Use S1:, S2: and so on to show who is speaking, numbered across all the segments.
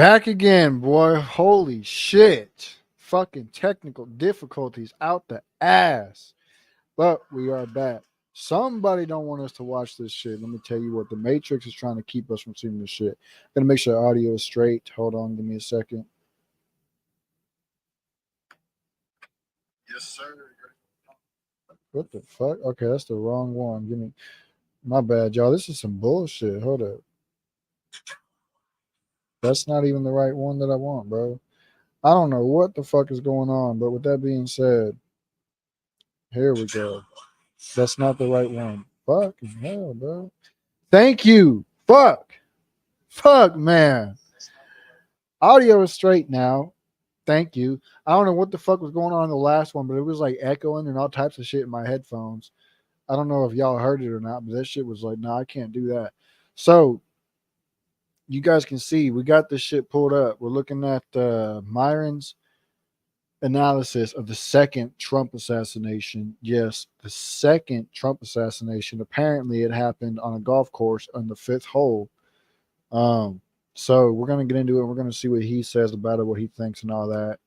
S1: Back again, boy. Holy shit. Fucking technical difficulties out the ass. But we are back. Somebody don't want us to watch this shit. Let me tell you what. The Matrix is trying to keep us from seeing this shit. Gonna make sure audio is straight. Hold on, give me a second. Yes, sir. What the fuck? Okay, that's the wrong one. Give me my bad, y'all. This is some bullshit. Hold up. That's not even the right one that I want, bro. I don't know what the fuck is going on, but with that being said, here we go. That's not the right one. Fucking hell, bro. Thank you. Fuck. Fuck, man. Audio is straight now. Thank you. I don't know what the fuck was going on in the last one, but it was like echoing and all types of shit in my headphones. I don't know if y'all heard it or not, but that shit was like, nah, I can't do that. So you guys can see we got this shit pulled up. We're looking at Myron's analysis of the second Trump assassination. Yes, the second Trump assassination. Apparently, it happened on a golf course on the fifth hole. So we're gonna get into it. We're gonna see what he says about it, what he thinks, and all that.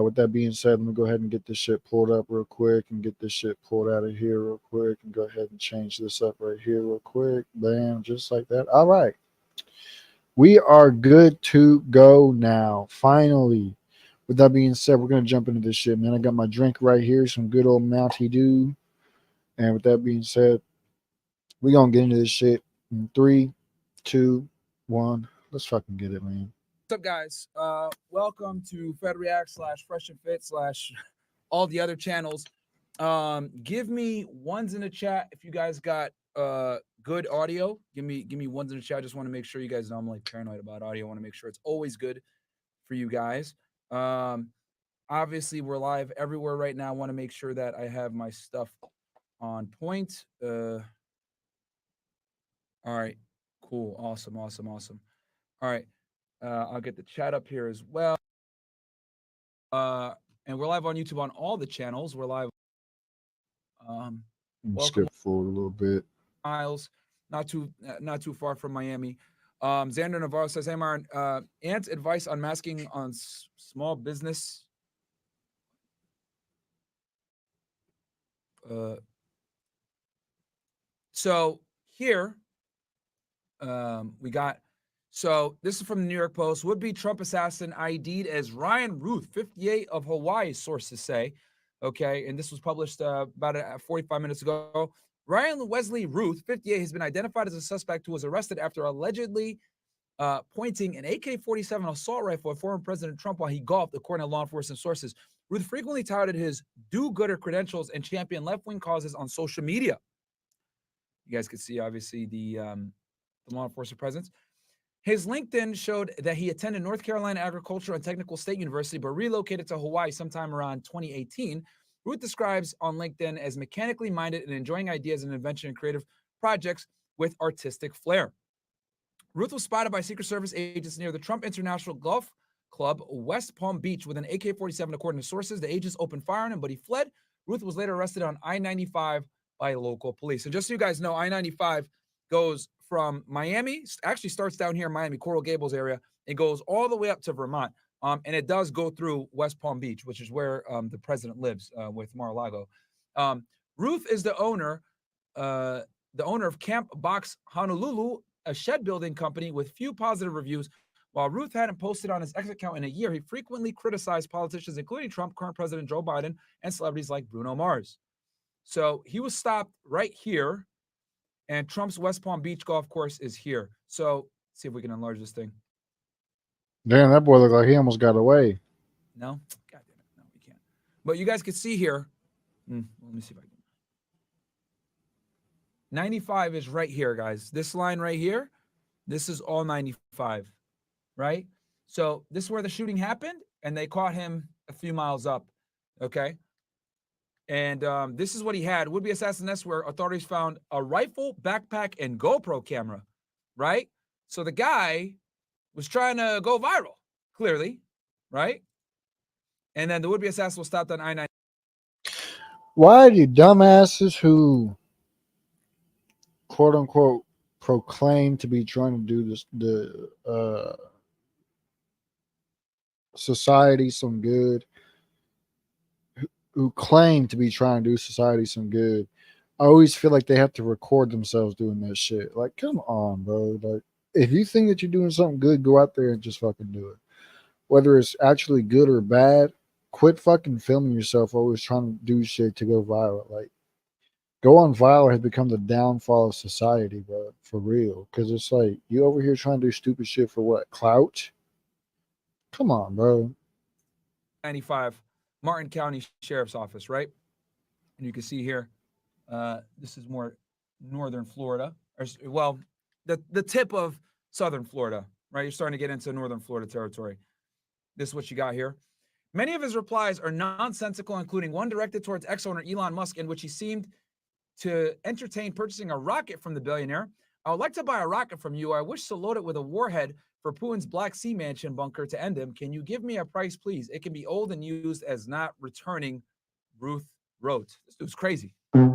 S1: With that being said, let me go ahead and get this shit pulled up real quick and get this shit pulled out of here real quick and go ahead and change this up right here real quick. Bam, just like that. All right. We are good to go now. Finally. With that being said, we're gonna jump into this shit, man. I got my drink right here, some good old Mountie Dew. And with that being said, we're gonna get into this shit in 3, 2, 1. Let's fucking get it, man.
S2: What's up, guys? Welcome to Fed React / Fresh and Fit / all the other channels. Give me ones in the chat if you guys got good audio. Give me ones in the chat. I just want to make sure you guys know I'm like paranoid about audio. I want to make sure it's always good for you guys. Obviously we're live everywhere right now. I want to make sure that I have my stuff on point. All right, cool, awesome. All right, I'll get the chat up here as well. And we're live on YouTube on all the channels. We're live.
S1: Skip forward a little bit.
S2: Miles, not too far from Miami. Xander Navarro says, "Hey, Myron, Ant's advice on masking on small business." So here, we got. So this is from the New York Post. Would-be Trump assassin ID'd as Ryan Ruth, 58, of Hawaii, sources say. Okay, and this was published about 45 minutes ago. Ryan Wesley Ruth, 58, has been identified as a suspect who was arrested after allegedly pointing an AK-47 assault rifle at former President Trump while he golfed, according to law enforcement sources. Ruth frequently touted his do-gooder credentials and championed left-wing causes on social media. You guys could see, obviously, the law enforcement presence. His LinkedIn showed that he attended North Carolina Agricultural and Technical State University, but relocated to Hawaii sometime around 2018. Ruth describes on LinkedIn as mechanically minded and enjoying ideas and invention and creative projects with artistic flair. Ruth was spotted by Secret Service agents near the Trump International Golf Club, West Palm Beach, with an AK-47, according to sources. The agents opened fire on him, but he fled. Ruth was later arrested on I-95 by local police. And just so you guys know, I-95 goes from Miami, actually starts down here in Miami, Coral Gables area. It goes all the way up to Vermont. And it does go through West Palm Beach, which is where the president lives with Mar-a-Lago. Ruth is the owner of Camp Box Honolulu, a shed building company with few positive reviews. While Ruth hadn't posted on his X account in a year, he frequently criticized politicians, including Trump, current President Joe Biden, and celebrities like Bruno Mars. So he was stopped right here, and Trump's West Palm Beach golf course is here. So let's see if we can enlarge this thing.
S1: Damn, that boy looked like he almost got away.
S2: No? God damn it. No, we can't. But you guys can see here. Let me see if I can. 95 is right here, guys. This line right here, this is all 95, right? So this is where the shooting happened, and they caught him a few miles up, okay? And this is what he had. Would-be assassin nest where authorities found a rifle, backpack, and GoPro camera, right? So the guy was trying to go viral, clearly, right? And then the would-be assassin was stopped on I-9.
S1: Why do dumbasses who, quote unquote, proclaim to be trying to do this, society some good, who claim to be trying to do society some good, I always feel like they have to record themselves doing that shit. Like, come on, bro. Like, if you think that you're doing something good, go out there and just fucking do it. Whether it's actually good or bad, quit fucking filming yourself always trying to do shit to go viral. Like, go on viral has become the downfall of society, bro. For real. Because it's like, you over here trying to do stupid shit for what? Clout? Come on, bro.
S2: 95 Martin County Sheriff's Office, right? And you can see here, this is more northern Florida, or well, the tip of southern Florida, right? You're starting to get into northern Florida territory. This is what you got here. Many of his replies are nonsensical, including one directed towards ex-owner Elon Musk, in which he seemed to entertain purchasing a rocket from the billionaire. I would like to buy a rocket from you. I wish to load it with a warhead for Putin's Black Sea Mansion bunker to end him. Can you give me a price, please? It can be old and used as not returning, Ruth wrote. This dude's crazy. Clearly,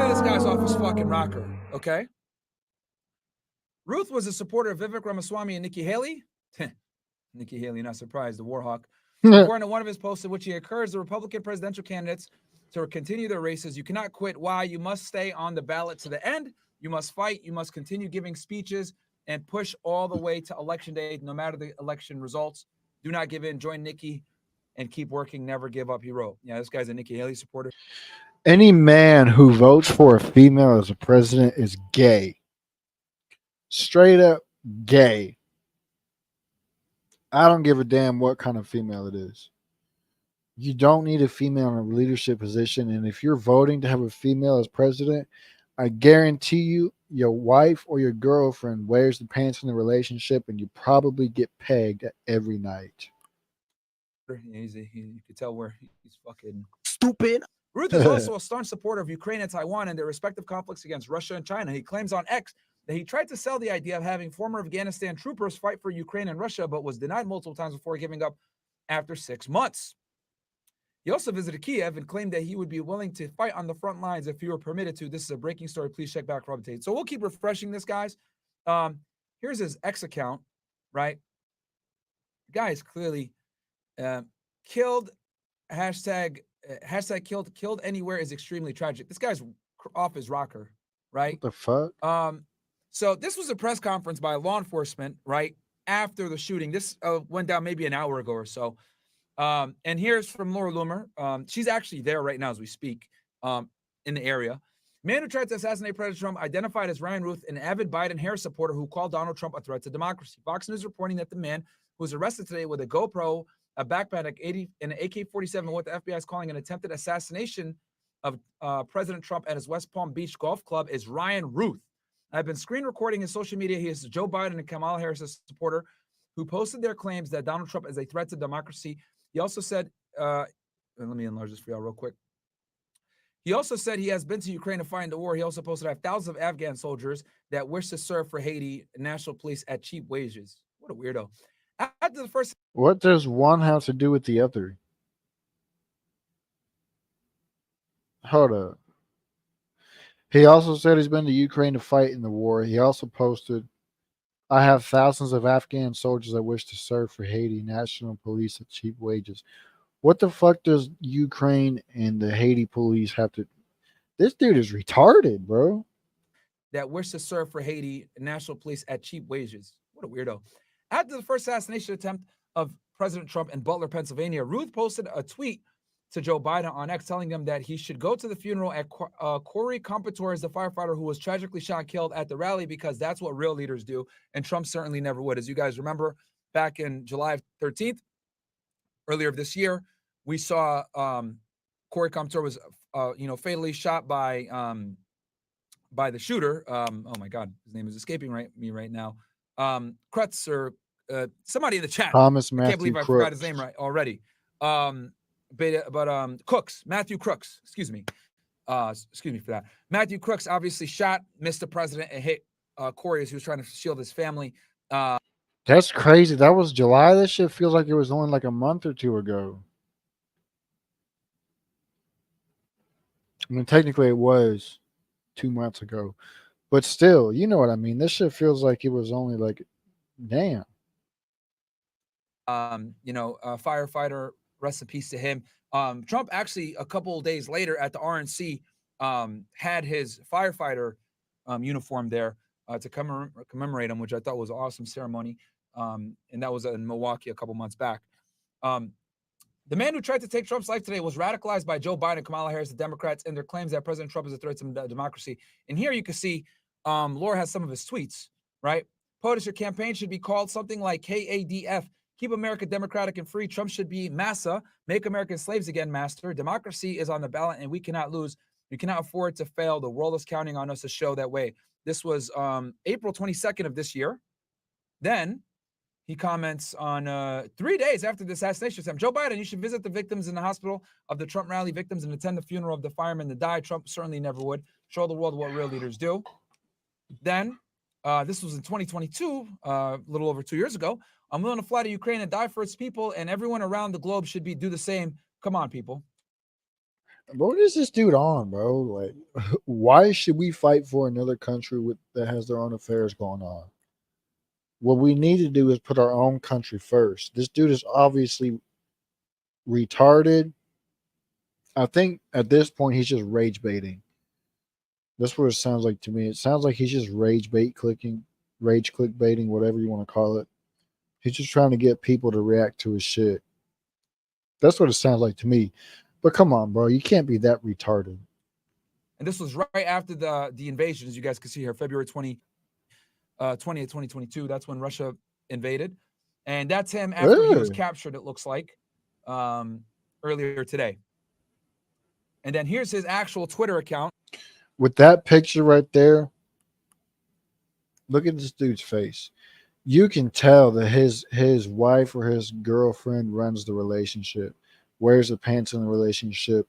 S2: this guy's off his fucking rocker, okay? Ruth was a supporter of Vivek Ramaswamy and Nikki Haley. Nikki Haley, not surprised, the Warhawk. So according to one of his posts in which he encouraged the Republican presidential candidates to continue their races, you cannot quit. Why? You must stay on the ballot to the end. You must fight. You must continue giving speeches and push all the way to election day, no matter the election results. Do not give in. Join Nikki and keep working. Never give up, he wrote. Yeah, this guy's a Nikki Haley supporter.
S1: Any man who votes for a female as a president is gay. Straight up gay. I don't give a damn what kind of female it is. You don't need a female in a leadership position. And if you're voting to have a female as president, I guarantee you, your wife or your girlfriend wears the pants in the relationship and you probably get pegged every night.
S2: Yeah, you can tell where he's fucking
S3: Stupid.
S2: Ruth is also a staunch supporter of Ukraine and Taiwan and their respective conflicts against Russia and China. He claims on X that he tried to sell the idea of having former Afghanistan troopers fight for Ukraine and Russia, but was denied multiple times before giving up after 6 months. He also visited Kiev and claimed that he would be willing to fight on the front lines if he were permitted to. This is a breaking story. Please check back for updates. So we'll keep refreshing this, guys. Here's his X account, right? The guy is clearly killed. Hashtag killed anywhere is extremely tragic. This guy's off his rocker, right?
S1: What the fuck?
S2: So this was a press conference by law enforcement, right? After the shooting. This went down maybe an hour ago or so. And here's from Laura Loomer. She's actually there right now as we speak, in the area. Man who tried to assassinate President Trump identified as Ryan Ruth, an avid Biden-Harris supporter who called Donald Trump a threat to democracy. Fox News reporting that the man who was arrested today with a GoPro, a backpack, and an AK-47, what the FBI is calling an attempted assassination of President Trump at his West Palm Beach golf club is Ryan Ruth. I've been screen recording his social media. He is Joe Biden and Kamala Harris' supporter who posted their claims that Donald Trump is a threat to democracy. He also said, let me enlarge this for y'all real quick. He also said he has been to Ukraine to fight the war. He also posted, I have thousands of Afghan soldiers that wish to serve for Haiti National Police at cheap wages. What a weirdo. After the first...
S1: What does one have to do with the other? Hold up. He also said he's been to Ukraine to fight in the war. He also posted, I have thousands of Afghan soldiers that wish to serve for Haiti National Police at cheap wages. What the fuck does Ukraine and the Haiti police have to... This dude is retarded, bro.
S2: That wish to serve for Haiti National Police at cheap wages. What a weirdo. After the first assassination attempt of President Trump in Butler, Pennsylvania, Ruth posted a tweet to Joe Biden on X telling him that he should go to the funeral at Corey Competore, the firefighter who was tragically shot and killed at the rally, because that's what real leaders do. And Trump certainly never would. As you guys remember, back in July 13th, earlier this year, we saw Corey Competore was, fatally shot by the shooter. Oh my God, his name is escaping me right now. Krutz or somebody in the chat.
S1: Thomas
S2: I can't believe I forgot his
S1: Crooks.
S2: name right already. Crooks, Matthew Crooks. Excuse me for that. Matthew Crooks obviously shot, missed the president, and hit Corey as he was trying to shield his family.
S1: That's crazy. That was July. This shit feels like it was only like a month or two ago. I mean, technically it was 2 months ago. But still, you know what I mean. This shit feels like it was only like, damn.
S2: firefighter, rest in peace to him. Trump actually a couple of days later at the RNC had his firefighter uniform there to commemorate him, which I thought was an awesome ceremony. And that was in Milwaukee a couple months back. Um, the man who tried to take Trump's life today was radicalized by Joe Biden, Kamala Harris, the Democrats, and their claims that President Trump is a threat to democracy. And here you can see Laura has some of his tweets, right? POTUS, your campaign should be called something like KADF. Keep America democratic and free. Trump should be Massa. Make American slaves again, master. Democracy is on the ballot and we cannot lose. We cannot afford to fail. The world is counting on us to show that way. This was April 22nd of this year. Then he comments on 3 days after the assassination attempt. Joe Biden, you should visit the victims in the hospital of the Trump rally victims and attend the funeral of the firemen that died. Trump certainly never would. Show the world what real leaders do. Then, this was in 2022, a little over 2 years ago. I'm willing to fly to Ukraine and die for its people, and everyone around the globe should do the same. Come on, people.
S1: Bro, what is this dude on, bro? Like, why should we fight for another country that has their own affairs going on? What we need to do is put our own country first. This dude is obviously retarded. I think at this point he's just rage baiting. That's what it sounds like to me. It sounds like he's just rage clickbaiting, whatever you want to call it. He's just trying to get people to react to his shit. That's what it sounds like to me. But come on, bro, you can't be that retarded.
S2: And this was right after the invasion, as you guys can see here, February 20th, 2022. That's when Russia invaded. And that's him after he was captured, it looks like, earlier today. And then here's his actual Twitter account.
S1: With that picture right there, look at this dude's face. You can tell that his wife or his girlfriend runs the relationship, wears the pants in the relationship,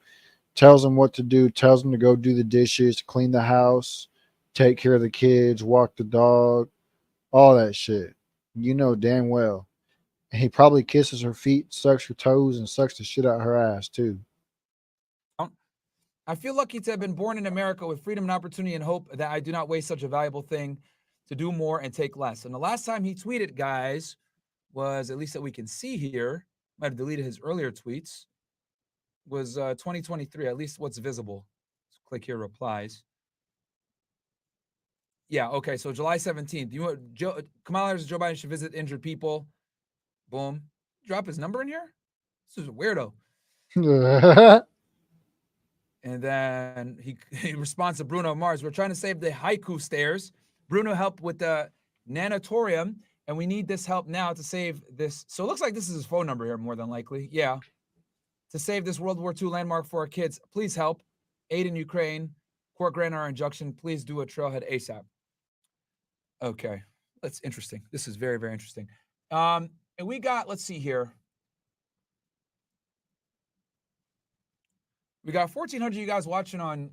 S1: tells him what to do, tells him to go do the dishes, clean the house, take care of the kids, walk the dog, all that shit. You know damn well. And he probably kisses her feet, sucks her toes, and sucks the shit out her ass too.
S2: I feel lucky to have been born in America with freedom and opportunity and hope that I do not waste such a valuable thing to do more and take less. And the last time he tweeted, guys, was, at least that we can see here, might have deleted his earlier tweets, was 2023, at least what's visible. Let's click here, replies. Yeah, okay, so July 17th. Kamala Harris and Joe Biden should visit injured people. Boom. Drop his number in here? This is a weirdo. And then he responds to Bruno Mars. We're trying to save the haiku stairs. Bruno helped with the nanatorium, and we need this help now to save this. So it looks like this is his phone number here, more than likely. Yeah. To save this World War II landmark for our kids. Please help. Aid in Ukraine. Court grant our injunction. Please do a trailhead ASAP. Okay. That's interesting. This is very, very interesting. And we got, let's see here. We got 1,400 of you guys watching on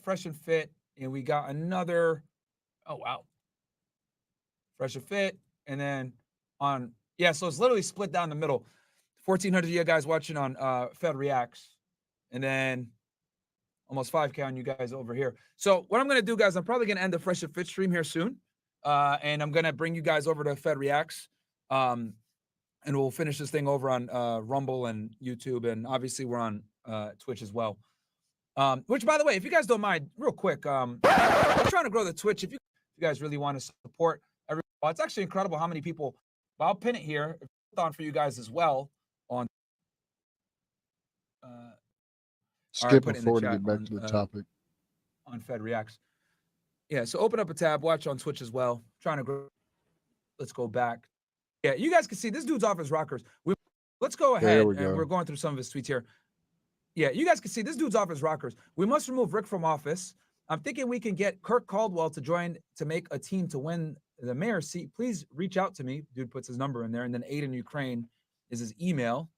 S2: Fresh and Fit, and we got another, oh, wow. Fresh and Fit, and then on, yeah, so it's literally split down the middle. 1,400 of you guys watching on Fed Reacts, and then almost 5K on you guys over here. So what I'm going to do, guys, I'm probably going to end the Fresh and Fit stream here soon, and I'm going to bring you guys over to Fed Reacts, and we'll finish this thing over on Rumble and YouTube, and obviously we're on Twitch as well. Which, by the way, if you guys don't mind, real quick, we're trying to grow the Twitch. If you guys really want to support everyone, it's actually incredible how many people. I'll pin it here on for you guys as well on.
S1: Skipping forward to get back to the topic
S2: on Fed Reacts. Yeah, so open up a tab, watch on Twitch as well. Trying to grow. Let's go back. Yeah, you guys can see this dude's off his rockers. Let's go ahead, and we're going through some of his tweets here. Yeah, you guys can see this dude's off his rockers. We must remove Rick from office. I'm thinking we can get Kirk Caldwell to join to make a team to win the mayor's seat. Please reach out to me. Dude puts his number in there, and then Aid in Ukraine is his email.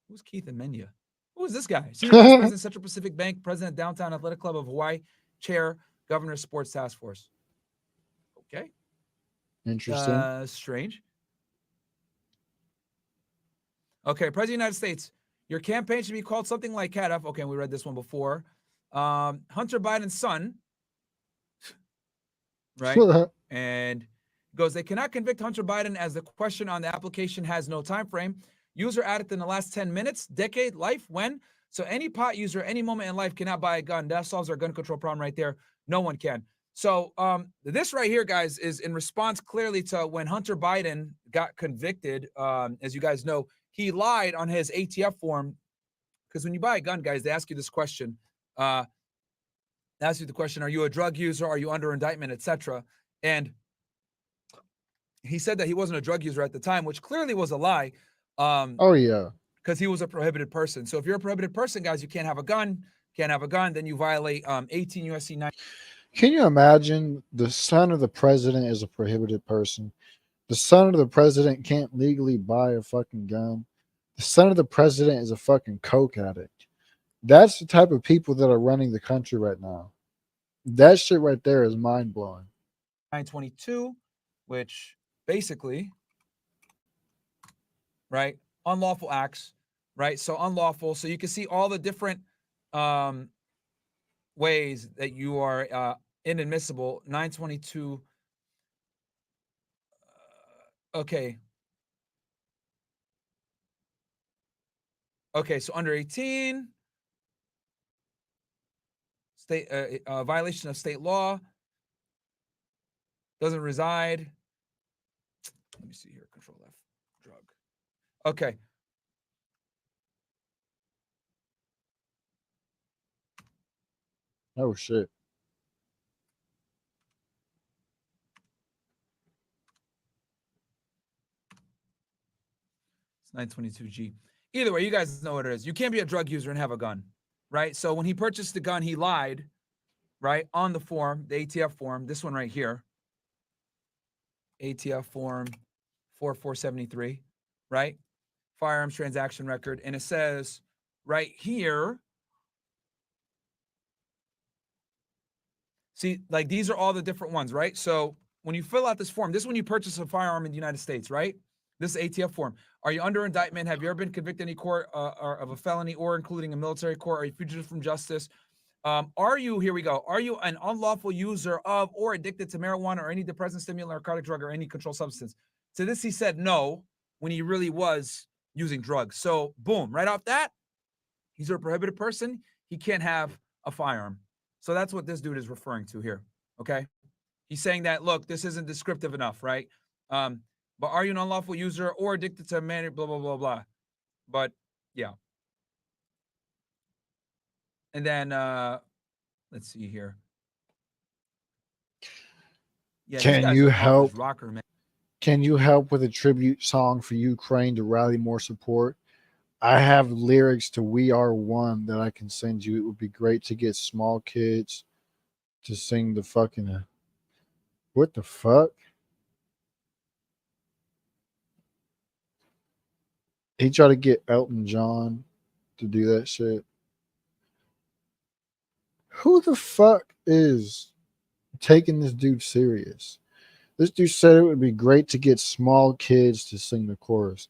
S2: Who's Keith Amenya? Who is this guy? Senior Vice President, Central Pacific Bank, President, Downtown Athletic Club of Hawaii, Chair, Governor, Sports Task Force. Okay.
S1: Interesting.
S2: Strange. Okay, President of the United States. Your campaign should be called something like CADF. Okay, we read this one before. Hunter Biden's son, right? And It goes, they cannot convict Hunter Biden as the question on the application has no time frame. User added in the last 10 minutes, decade, life, when? So any pot user, any moment in life cannot buy a gun. That solves our gun control problem right there. No one can. So this right here, guys, is in response clearly to when Hunter Biden got convicted. As you guys know, he lied on his ATF form because when you buy a gun, guys, they ask you this question. They ask you the question: are you a drug user? Are you under indictment, etc. And he said that he wasn't a drug user at the time, which clearly was a lie.
S1: Oh yeah.
S2: Because he was a prohibited person. So if you're a prohibited person, guys, you can't have a gun. Can't have a gun, then you violate 18 USC 9.
S1: Can you imagine the son of the president is a prohibited person? The son of the president can't legally buy a fucking gun. The son of the president is a fucking coke addict. That's the type of people that are running the country right now. That shit right there is mind blowing.
S2: 922, which basically, right, unlawful acts, right? So unlawful. So you can see all the different um, ways that you are inadmissible. 922. Okay. Okay. So under 18, state violation of state law, doesn't reside. Let me see here. Control F. Drug. Okay.
S1: Oh shit.
S2: It's 922G. Either way, you guys know what it is. You can't be a drug user and have a gun, right? So when he purchased the gun, he lied, right, on the form, the ATF form, this one right here, ATF form 4473, right? Firearms transaction record. And it says right here, see, like these are all the different ones, right? So when you fill out this form, this is when you purchase a firearm in the United States, right? This is ATF form. Are you under indictment? Have you ever been convicted in any court of a felony or including a military court? Are you fugitive from justice? Are you, here we go, are you an unlawful user of or addicted to marijuana or any depressant, stimulant, narcotic drug or any controlled substance? To this, he said no when he really was using drugs. So boom, right off that, he's a prohibited person. He can't have a firearm. So that's what this dude is referring to here. Okay. He's saying that, look, this isn't descriptive enough, right? But are you an unlawful user or addicted to man, blah, blah, blah, blah. But yeah. And then let's see here. Yeah, these
S1: Can
S2: guys
S1: you
S2: are off his
S1: help?
S2: rocker, man.
S1: Can you help with a tribute song for Ukraine to rally more support? I have lyrics to We Are One that I can send you. It would be great to get small kids to sing the fucking. What the fuck? He tried to get Elton John to do that shit. Who the fuck is taking this dude serious? This dude said it would be great to get small kids to sing the chorus.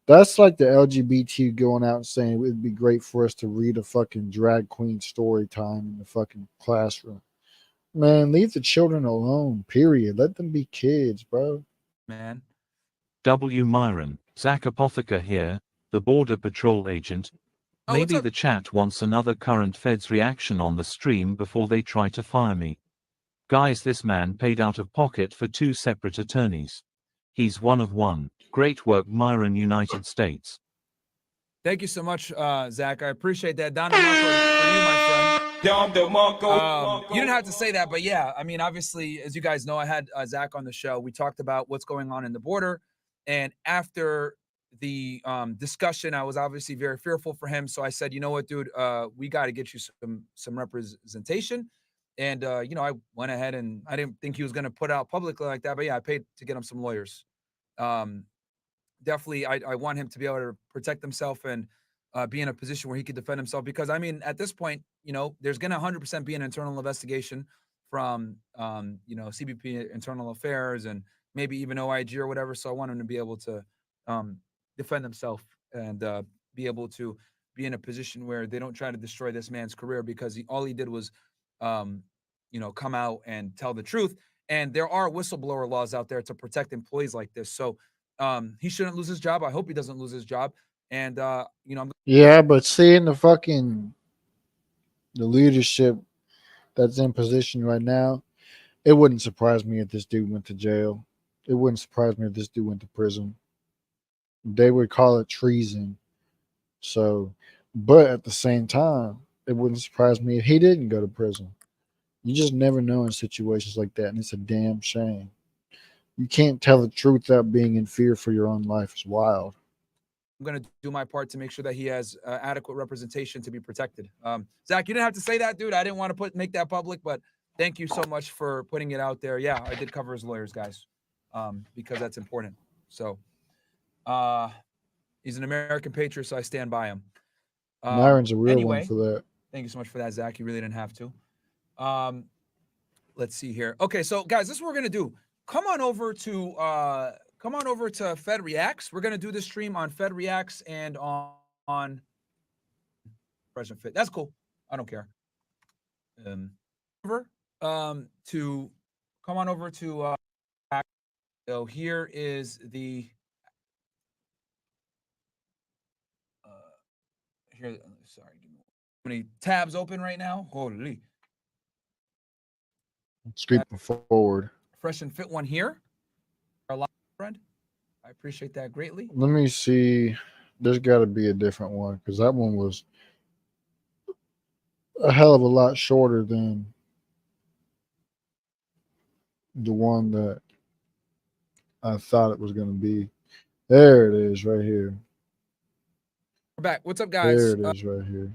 S1: That's like the LGBT going out and saying it would be great for us to read a fucking drag queen story time in the fucking classroom. Man, leave the children alone, period. Let them be kids, bro.
S2: Man.
S3: W. Myron, Zach Apotheker here, the Border Patrol agent.
S2: Oh, what's
S3: Maybe
S2: up?
S3: the chat wants another current Feds reaction on the stream before they try to fire me. Guys, this man paid out of pocket for 2 separate attorneys. He's one of one. Great work, Myron, United States.
S2: Thank you so much, Zach. I appreciate that. Don DeMarco, for you, my friend. You didn't have to say that, but yeah, I mean, obviously, as you guys know, I had Zach on the show. We talked about what's going on in the border, and after the discussion, I was obviously very fearful for him. So I said, you know what, dude, we got to get you some representation. And I went ahead and I didn't think he was going to put out publicly like that, but yeah, I paid to get him some lawyers. Definitely, I want him to be able to protect himself and be in a position where he could defend himself. Because I mean, at this point, there's going to 100% be an internal investigation from CBP Internal Affairs and maybe even OIG or whatever. So I want him to be able to defend himself and be able to be in a position where they don't try to destroy this man's career because all he did was, come out and tell the truth. And there are whistleblower laws out there to protect employees like this. So he shouldn't lose his job. I hope he doesn't lose his job. And
S1: Yeah, but seeing the leadership that's in position right now, it wouldn't surprise me if this dude went to jail. It wouldn't surprise me if this dude went to prison. They would call it treason. So, but at the same time, it wouldn't surprise me if he didn't go to prison. You just never know in situations like that, and it's a damn shame. You can't tell the truth without being in fear for your own life. It's wild.
S2: I'm going to do my part to make sure that he has adequate representation to be protected. Zach, you didn't have to say that, dude. I didn't want to make that public, but thank you so much for putting it out there. Yeah, I did cover his lawyers, guys, because that's important. So he's an American patriot, so I stand by him.
S1: Myron's a real one for that.
S2: Thank you so much for that, Zach. You really didn't have to. Let's see here. Okay, so guys, this is what we're gonna do. Come on over to Fed Reacts. We're gonna do this stream on Fed Reacts and on President Fit. That's cool. I don't care. To come on over to. So here is the. Here, sorry, give me how many tabs open right now? Holy.
S1: Scoop forward.
S2: Fresh and fit one here. Our live friend. I appreciate that greatly.
S1: Let me see. There's got to be a different one because that one was a hell of a lot shorter than the one that I thought it was going to be. There it is right here.
S2: We're back. What's up, guys?
S1: There it is right here.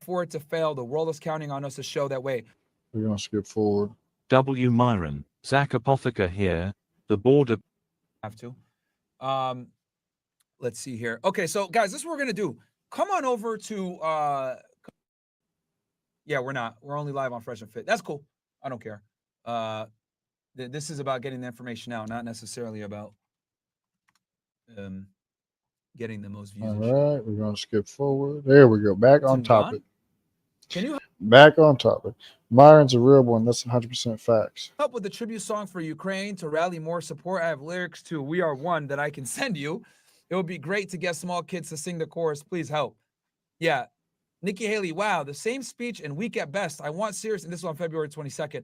S2: For it to fail, the world is counting on us to show that way.
S1: We're going to skip forward.
S3: W. Myron, Zach Apotheker here. The border.
S2: Have to. Let's see here. Okay, so guys, this is what we're gonna do. Come on over to. Yeah, we're not. We're only live on Fresh and Fit. That's cool. I don't care. This is about getting the information out, not necessarily about getting the most views.
S1: All right, we're going to skip forward. There we go. Back on topic.
S2: Can you
S1: back on topic? Myron's a real one. That's 100% facts.
S2: help with the tribute song for Ukraine to rally more support? I have lyrics to "We Are One" that I can send you. It would be great to get small kids to sing the chorus. Please help. Yeah, Nikki Haley. Wow, the same speech and weak at best. I want serious, and this is on February 22nd.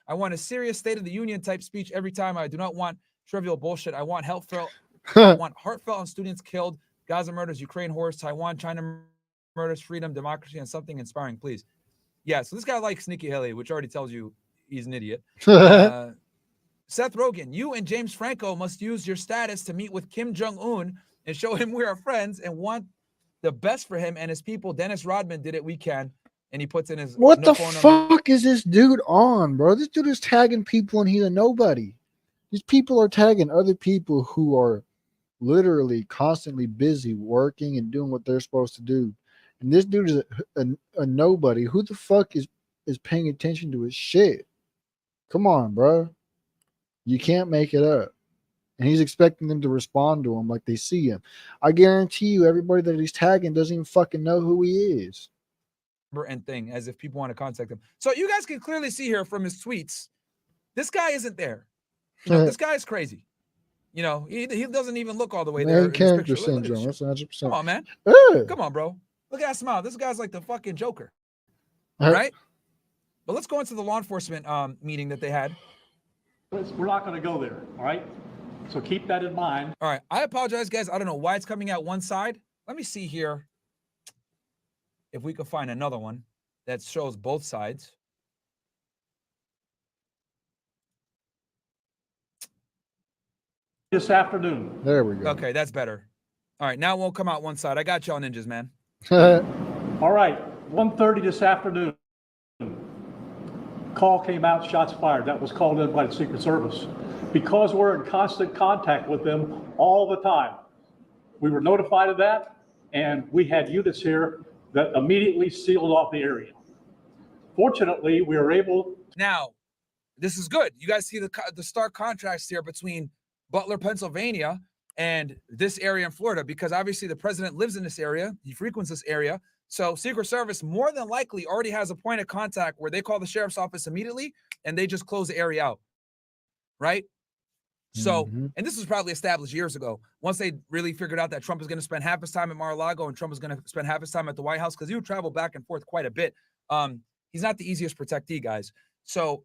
S2: I want a serious State of the Union type speech every time. I do not want trivial bullshit. I want heartfelt. I want heartfelt on students killed, Gaza murders, Ukraine horrors, Taiwan, China murders, freedom, democracy, and something inspiring, please. Yeah, so this guy likes Nikki Haley, which already tells you he's an idiot. Seth Rogen, you and James Franco must use your status to meet with Kim Jong-un and show him we are friends and want the best for him and his people. Dennis Rodman did it. We can. And he puts in his.
S1: What the fuck is this dude on, bro? This dude is tagging people and he's a nobody. These people are tagging other people who are literally constantly busy working and doing what they're supposed to do. And this dude is a nobody. Who the fuck is paying attention to his shit? Come on, bro. You can't make it up. And he's expecting them to respond to him like they see him. I guarantee you, everybody that he's tagging doesn't even fucking know who he is.
S2: And thing, as if people want to contact him. So you guys can clearly see here from his tweets, this guy isn't there. You know, this guy is crazy. You know, he doesn't even look all the way there.
S1: Main character syndrome. That's 100%.
S2: Come on, man. Come on, bro. Look at that smile. This guy's like the fucking Joker. All right? But let's go into the law enforcement meeting that they had.
S4: We're not going to go there, all right? So keep that in mind.
S2: All right. I apologize, guys. I don't know why it's coming out one side. Let me see here if we can find another one that shows both sides.
S4: This afternoon.
S1: There we go.
S2: Okay, that's better. All right, now it won't come out one side. I got y'all ninjas, man.
S4: All right, 1:30 this afternoon. Call came out, shots fired. That was called in by the Secret Service. Because we're in constant contact with them all the time, we were notified of that, and we had units here that immediately sealed off the area. Fortunately, we were able.
S2: Now, this is good. You guys see the stark contrast here between Butler, Pennsylvania, and this area in Florida, because obviously the president lives in this area. He frequents this area. So Secret Service more than likely already has a point of contact where they call the sheriff's office immediately and they just close the area out, right? So,
S1: Mhm.
S2: and this was probably established years ago. Once they really figured out that Trump is going to spend half his time at Mar-a-Lago and Trump is going to spend half his time at the White House, because he would travel back and forth quite a bit. He's not the easiest protectee, guys. So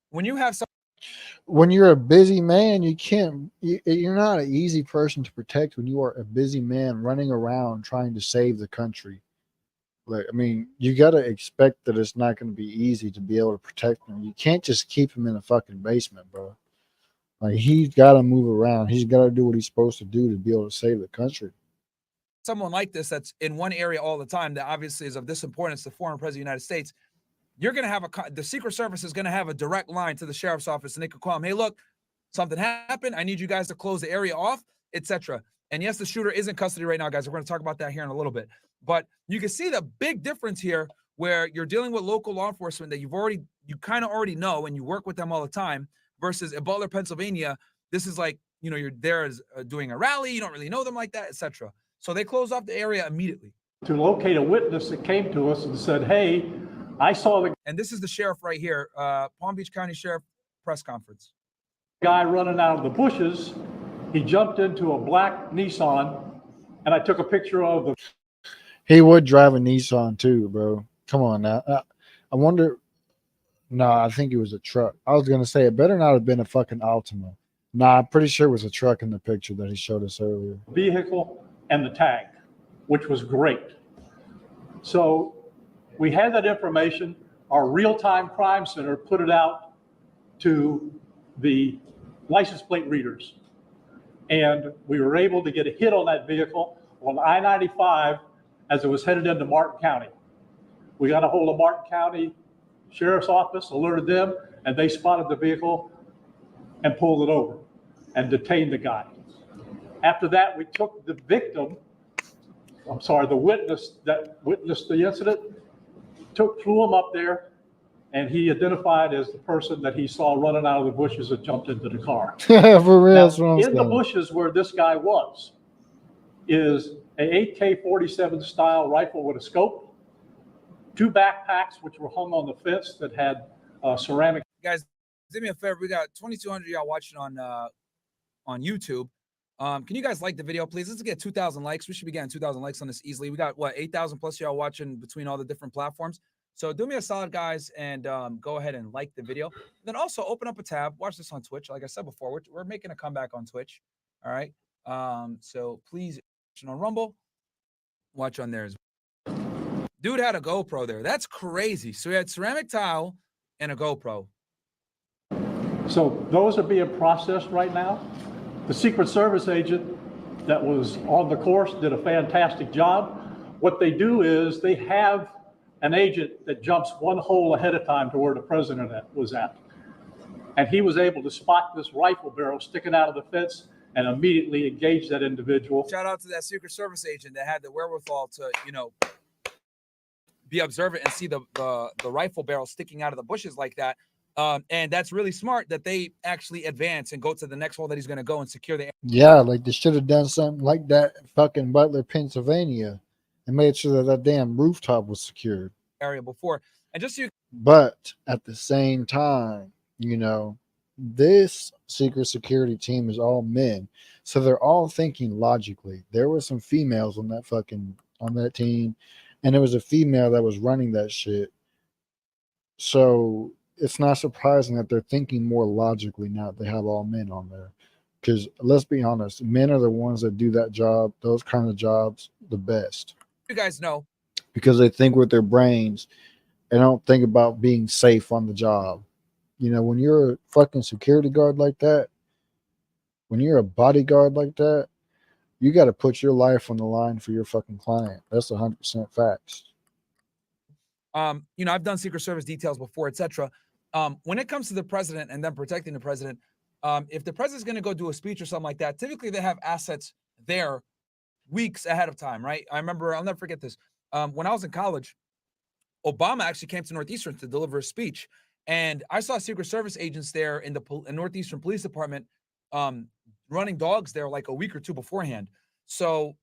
S2: when you have some,
S1: When you're a busy man, you can't. You're not an easy person to protect when you are a busy man running around trying to save the country. Like, I mean, you got to expect that it's not going to be easy to be able to protect him. You can't just keep him in a fucking basement, bro. Like, he's got to move around. He's got to do what he's supposed to do to be able to save the country.
S2: someone like this that's in one area all the time that obviously is of this importance to the former president of the United States, you're going to have the Secret Service is going to have a direct line to the sheriff's office, and they could call him, hey, look, something happened. I need you guys to close the area off, etc. And yes, the shooter is in custody right now, guys. We're going to talk about that here in a little bit. But you can see the big difference here where you're dealing with local law enforcement that you kind of already know and you work with them all the time versus in Butler, Pennsylvania. This is like, you're there as doing a rally. You don't really know them like that, etc. So they closed off the area immediately.
S4: To locate a witness that came to us and said, hey, I saw the
S2: And this is the sheriff right here, Palm Beach County Sheriff press conference.
S4: guy running out of the bushes. He jumped into a black Nissan, and I took a picture of the
S1: He would drive a Nissan too, bro. Come on now. I wonder. No, I think it was a truck. I was gonna say it better not have been a fucking Altima. Nah, I'm pretty sure it was a truck in the picture that he showed us earlier.
S4: vehicle and the tag, which was great. So we had that information. Our real-time crime center put it out to the license plate readers. And we were able to get a hit on that vehicle on I-95 as it was headed into Martin County. We got a hold of Martin County Sheriff's Office, alerted them, and they spotted the vehicle and pulled it over and detained the guy. After that, we took the the witness that witnessed the incident, flew him up there, and he identified as the person that he saw running out of the bushes and jumped into the car.
S1: For real,
S4: Now,
S1: that's what I'm
S4: in the
S1: saying.
S4: bushes where this guy was is a AK-47 style rifle with a scope, 2 backpacks which were hung on the fence that had ceramic.
S2: Guys, do me a favor. We got 2,200 y'all watching on YouTube. Can you guys like the video, please? Let's get 2,000 likes. We should be getting 2,000 likes on this easily. We got, 8,000 plus y'all watching between all the different platforms. So do me a solid, guys, and go ahead and like the video. Then also open up a tab. Watch this on Twitch. Like I said before, we're making a comeback on Twitch. All right. So please, on Rumble, watch on there as well. Dude had a GoPro there. That's crazy. So he had ceramic tile and a GoPro.
S4: So those are being processed right now. The Secret Service agent that was on the course did a fantastic job. What they do is they have an agent that jumps one hole ahead of time to where the president was at. And he was able to spot this rifle barrel sticking out of the fence and immediately engage that individual.
S2: Shout out to that Secret Service agent that had the wherewithal to, be observant and see the rifle barrel sticking out of the bushes like that. And that's really smart that they actually advance and go to the next hole that he's going to go and secure the
S1: Yeah, like they should have done something like that in fucking Butler, Pennsylvania, and made sure that that damn rooftop was secured.
S2: area before. And just so you
S1: But at the same time, this secret security team is all men, so they're all thinking logically. There were some females on that team, and there was a female that was running that shit. So it's not surprising that they're thinking more logically now that they have all men on there. Because let's be honest, men are the ones that do that job, those kind of jobs, the best.
S2: guys know,
S1: Because they think with their brains and don't think about being safe on the job. When you're a fucking security guard like that, when you're a bodyguard like that, you got to put your life on the line for your fucking client. That's 100% facts.
S2: I've done Secret Service details before, etc. When it comes to the president and them protecting the president, if the president's going to go do a speech or something like that, typically they have assets there weeks ahead of time, right? I remember, I'll never forget this. When I was in college, Obama actually came to Northeastern to deliver a speech. And I saw Secret Service agents there in the Northeastern Police Department running dogs there like a week or two beforehand. So,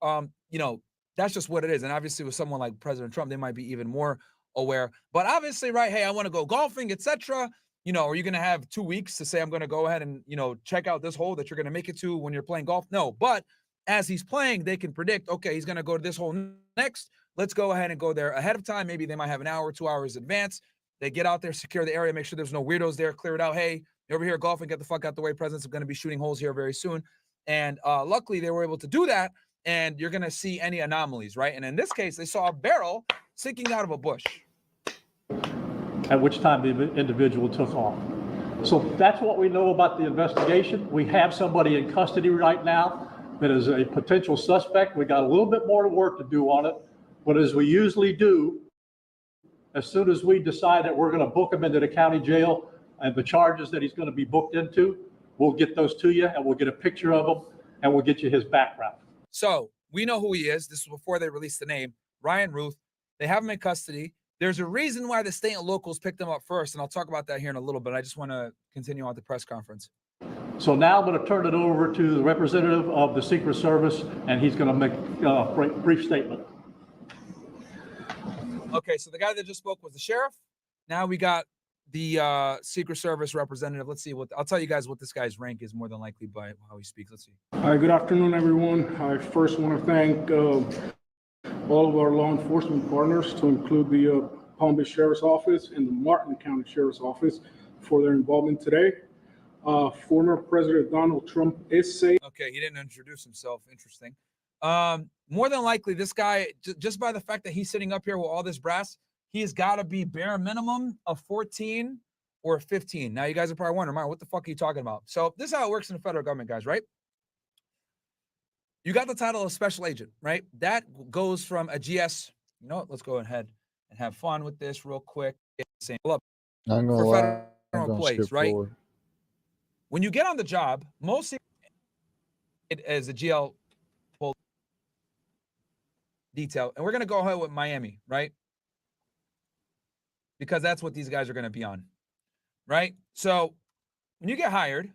S2: that's just what it is. And obviously with someone like President Trump, they might be even more aware. But obviously, right, hey, I want to go golfing, etc. you know, are you going to have 2 weeks to say, I'm going to go ahead and, you know, check out this hole that you're going to make it to when you're playing golf? No, but as he's playing, they can predict, okay, he's going to go to this hole next. Let's go ahead and go there ahead of time. Maybe they might have an hour, 2 hours in advance. They get out there, secure the area, make sure there's no weirdos there, clear it out. Hey, you're over here golfing, get the fuck out the way. Presidents are going to be shooting holes here very soon. And luckily, they were able to do that. And you're going to see any anomalies, right? And in this case, they saw a barrel sticking out of a bush.
S4: At which time the individual took off. So that's what we know about the investigation. We have somebody in custody right now that is a potential suspect. We got a little bit more work to do on it, but as we usually do, as soon as we decide that we're going to book him into the county jail and the charges that he's going to be booked into, we'll get those to you and we'll get a picture of him and we'll get you his background.
S2: So we know who he is. This was before they released the name, Ryan Ruth. They have him in custody. There's a reason why the state and locals picked him up first, and I'll talk about that here in a little bit. I just want to continue on the press conference.
S4: So now I'm going to turn it over to the representative of the Secret Service, and he's going to make a brief statement.
S2: Okay, so the guy that just spoke was the sheriff. Now we got the Secret Service representative. Let's see what I'll tell you guys what this guy's rank is more than likely by how he speaks. Let's see.
S5: Hi, good afternoon, everyone. I first want to thank all of our law enforcement partners, to include the Palm Beach Sheriff's Office and the Martin County Sheriff's Office, for their involvement today. Former President Donald Trump is saying.
S2: Okay, he didn't introduce himself. Interesting. More than likely, this guy, just by the fact that he's sitting up here with all this brass, he's got to be bare minimum of 14 or 15. Now, you guys are probably wondering, Mark, what the fuck are you talking about? So this is how it works in the federal government, guys, right? You got the title of special agent, right? That goes from a GS. You know what? Let's go ahead and have fun with this real quick. Look,
S1: I'm gonna
S2: for
S1: lie.
S2: federal
S1: I'm gonna
S2: employees,
S1: skip
S2: right?
S1: forward.
S2: When you get on the job, most it as a GL detail, and we're going to go ahead with Miami, right? Because that's what these guys are going to be on, right? So when you get hired,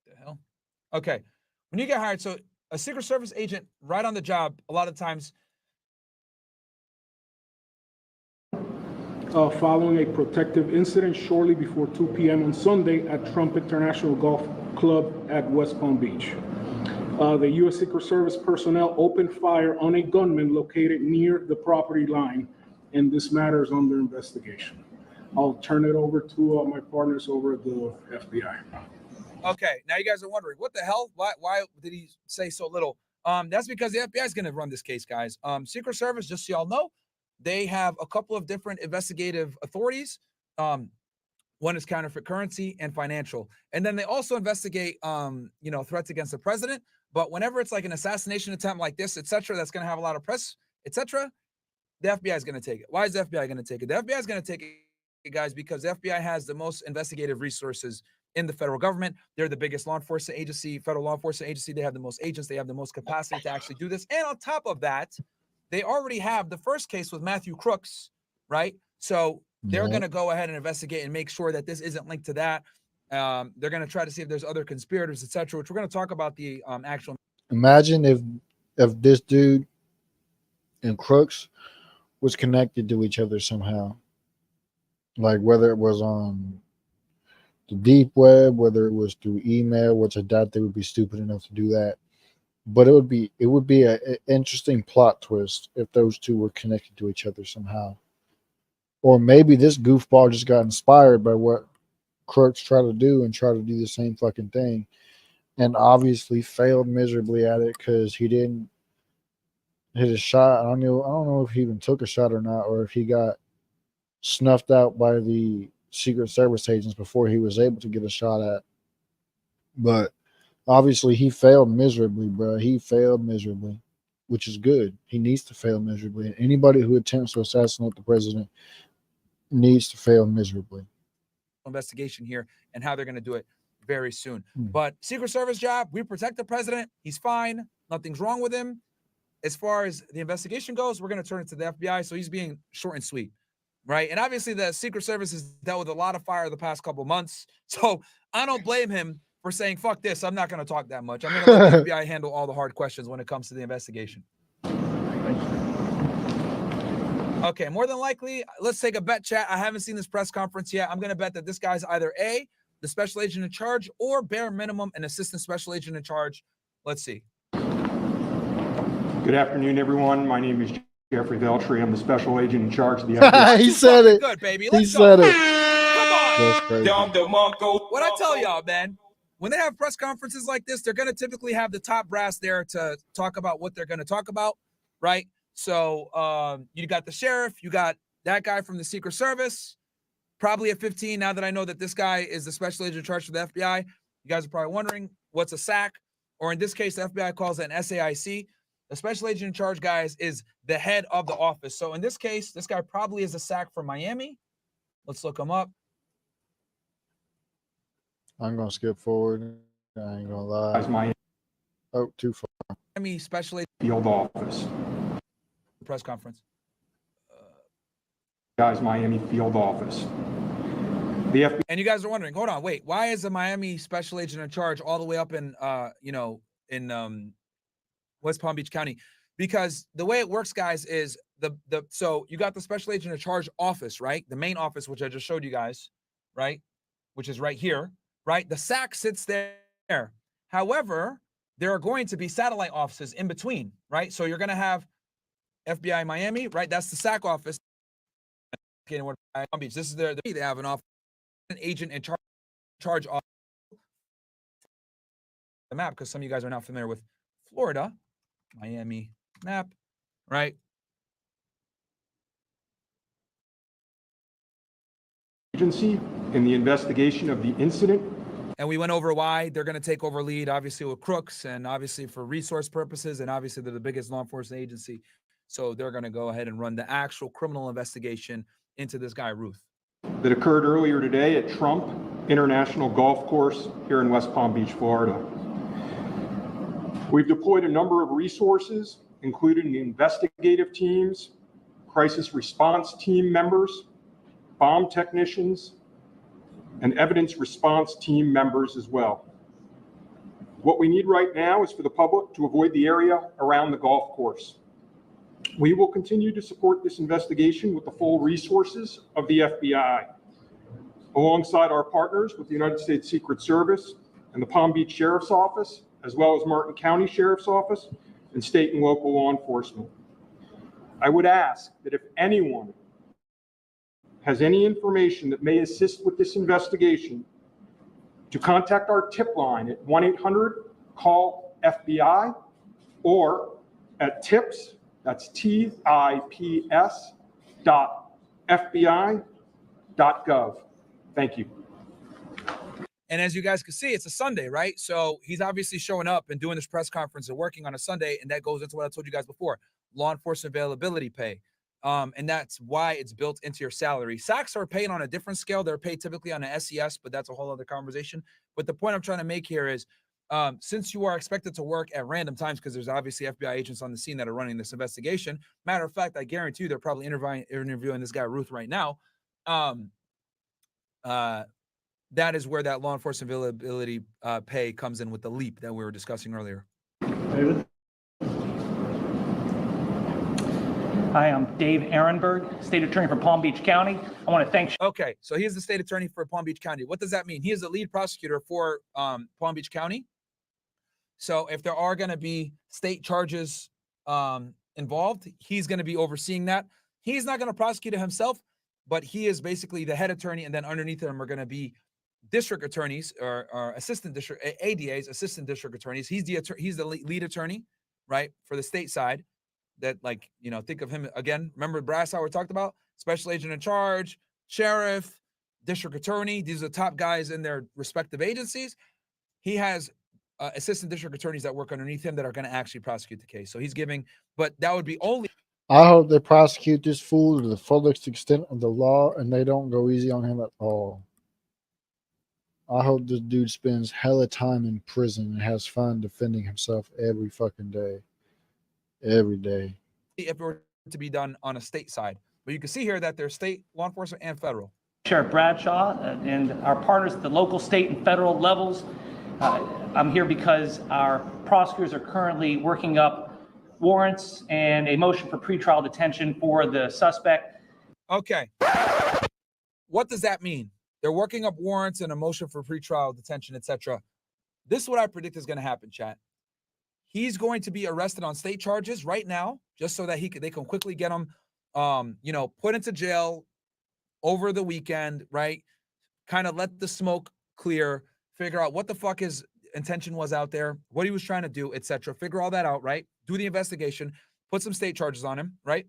S2: the hell? Okay. When you get hired, so a Secret Service agent right on the job, a lot of times.
S5: Following a protective incident shortly before 2 p.m. on Sunday at Trump International Golf Club at West Palm Beach. The U.S. Secret Service personnel opened fire on a gunman located near the property line, and this matter is under investigation. I'll turn it over to my partners over at the FBI.
S2: Okay, now you guys are wondering, what the hell? Why did he say so little? That's because the FBI is going to run this case, guys. Secret Service, just so y'all know, they have a couple of different investigative authorities. One is counterfeit currency and financial. And then they also investigate, threats against the president. But whenever it's like an assassination attempt like this, et cetera, that's going to have a lot of press, et cetera, the FBI is going to take it. Why is the FBI going to take it? The FBI is going to take it, guys, because the FBI has the most investigative resources in the federal government. They're the biggest law enforcement agency, federal law enforcement agency. They have the most agents. They have the most capacity to actually do this. And on top of that, they already have the first case with Matthew Crooks, right? So they're going to go ahead and investigate and make sure that this isn't linked to that. They're going to try to see if there's other conspirators, et cetera, which we're going to talk about the actual.
S1: Imagine if this dude and Crooks was connected to each other somehow. Like whether it was on the deep web, whether it was through email, which I doubt they would be stupid enough to do that. But it would be an interesting plot twist if those two were connected to each other somehow. Or maybe this goofball just got inspired by what Crooks tried to do and tried to do the same fucking thing, and obviously failed miserably at it because he didn't hit a shot. I don't know if he even took a shot or not, or if he got snuffed out by the Secret Service agents before he was able to get a shot at. But obviously, he failed miserably, bro. He failed miserably, which is good. He needs to fail miserably. And anybody who attempts to assassinate the president needs to fail miserably.
S2: Investigation here and how they're going to do it very soon. But Secret Service job, we protect the president. He's fine. Nothing's wrong with him. As far as the investigation goes, we're going to turn it to the FBI. So he's being short and sweet, right? And obviously, the Secret Service has dealt with a lot of fire the past couple of months. So I don't blame him for saying, fuck this, I'm not going to talk that much. I'm going to let the FBI handle all the hard questions when it comes to the investigation. Okay, more than likely, let's take a bet, chat. I haven't seen this press conference yet. I'm going to bet that this guy's either A, the special agent in charge, or bare minimum, an assistant special agent in charge. Let's see.
S6: Good afternoon, everyone. My name is Jeffrey Veltri. I'm the special agent in charge of the FBI.
S1: He said it.
S2: Good, baby.
S1: He
S2: Let's
S1: said
S2: go.
S1: it.
S2: Come on.
S1: That's crazy.
S2: What I tell y'all, man, when they have press conferences like this, they're going to typically have the top brass there to talk about what they're going to talk about, right? So you got the sheriff, you got that guy from the Secret Service, probably at 15. Now that I know that this guy is the special agent in charge for the FBI, you guys are probably wondering what's a SAC, or in this case, the FBI calls it an SAIC. The special agent in charge, guys, is the head of the office. So in this case, this guy probably is a SAC from Miami. Let's look him up.
S1: I'm going to skip forward. I ain't going to lie.
S6: Guys, Miami
S1: Oh, too far.
S2: Miami special agent
S6: field office.
S2: press conference.
S6: Guys, Miami field office. The FBI.
S2: And you guys are wondering, hold on, wait, why is the Miami special agent in charge all the way up in, West Palm Beach County? Because the way it works, guys, is so you got the special agent in charge office, right? The main office, which I just showed you guys, right? Which is right here, right? The SAC sits there. However, there are going to be satellite offices in between, right? So you're going to have FBI Miami, right? That's the SAC office. Okay, Palm Beach. This is they have an office, an agent in charge of the map, because some of you guys are not familiar with Florida. Miami map, right?
S6: Agency in the investigation of the incident.
S2: And we went over why they're going to take over lead, obviously with crooks, and obviously for resource purposes, and obviously they're the biggest law enforcement agency. So they're going to go ahead and run the actual criminal investigation into this guy, Ruth.
S6: That occurred earlier today at Trump International Golf Course here in West Palm Beach, Florida. We've deployed a number of resources, including investigative teams, crisis response team members, bomb technicians, and evidence response team members as well. What we need right now is for the public to avoid the area around the golf course. We will continue to support this investigation with the full resources of the FBI, alongside our partners with the United States Secret Service and the Palm Beach Sheriff's Office, as well as Martin County Sheriff's Office and state and local law enforcement. I would ask that if anyone has any information that may assist with this investigation, to contact our tip line at 1-800-CALL-FBI or at tips, that's tips.fbi.gov. Thank you.
S2: And as you guys can see, it's a Sunday, right? So he's obviously showing up and doing this press conference and working on a Sunday. And that goes into what I told you guys before, law enforcement availability pay. And that's why it's built into your salary. SACs are paid on a different scale. They're paid typically on an SES, but that's a whole other conversation. But the point I'm trying to make here is, since you are expected to work at random times, because there's obviously FBI agents on the scene that are running this investigation. Matter of fact, I guarantee you they're probably interviewing this guy, Ruth, right now. That is where that law enforcement availability pay comes in with the leap that we were discussing earlier.
S7: David? Hi, I'm Dave Ehrenberg, State Attorney for Palm Beach County. I want to thank...
S2: Okay, so he is the State Attorney for Palm Beach County. What does that mean? He is the lead prosecutor for Palm Beach County. So if there are going to be state charges involved, he's going to be overseeing that. He's not going to prosecute it himself, but he is basically the head attorney, and then underneath him are going to be district attorneys or assistant district ADAs, assistant district attorneys. He's the lead attorney, right, for the state side. That, like, you know, think of him again. Remember brass how we talked about special agent in charge, sheriff, district attorney. These are the top guys in their respective agencies. He has assistant district attorneys that work underneath him that are going to actually prosecute the case. So he's giving, but that would be only.
S1: I hope they prosecute this fool to the fullest extent of the law and they don't go easy on him at all. I hope this dude spends hella time in prison and has fun defending himself every fucking day. Every day.
S2: If it were to be done on a state side. But you can see here that there's state law enforcement and federal.
S7: Sheriff Bradshaw and our partners at the local, state, and federal levels. I'm here because our prosecutors are currently working up warrants and a motion for pretrial detention for the suspect.
S2: Okay. What does that mean? They're working up warrants and a motion for pretrial detention, etc. This is what I predict is going to happen, chat. He's going to be arrested on state charges right now, just so that they can quickly get him, put into jail over the weekend, right? Kind of let the smoke clear, figure out what the fuck his intention was out there, what he was trying to do, etc. Figure all that out, right? Do the investigation, put some state charges on him, right?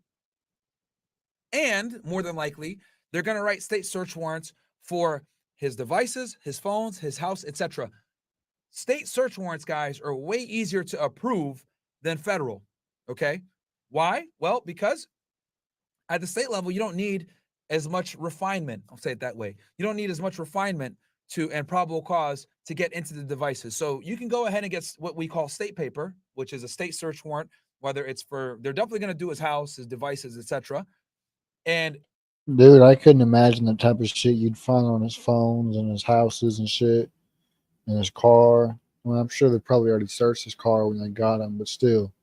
S2: And more than likely, they're going to write state search warrants for his devices, his phones, his house, etc. State search warrants, guys, are way easier to approve than federal, okay? Why? Well, because at the state level, you don't need as much refinement. I'll say it that way. You don't need as much refinement and probable cause to get into the devices. So you can go ahead and get what we call state paper, which is a state search warrant, whether it's they're definitely going to do his house, his devices, etc. And
S1: dude, I couldn't imagine the type of shit you'd find on his phones and his houses and shit, and his car. Well, I'm sure they probably already searched his car when they got him, but still,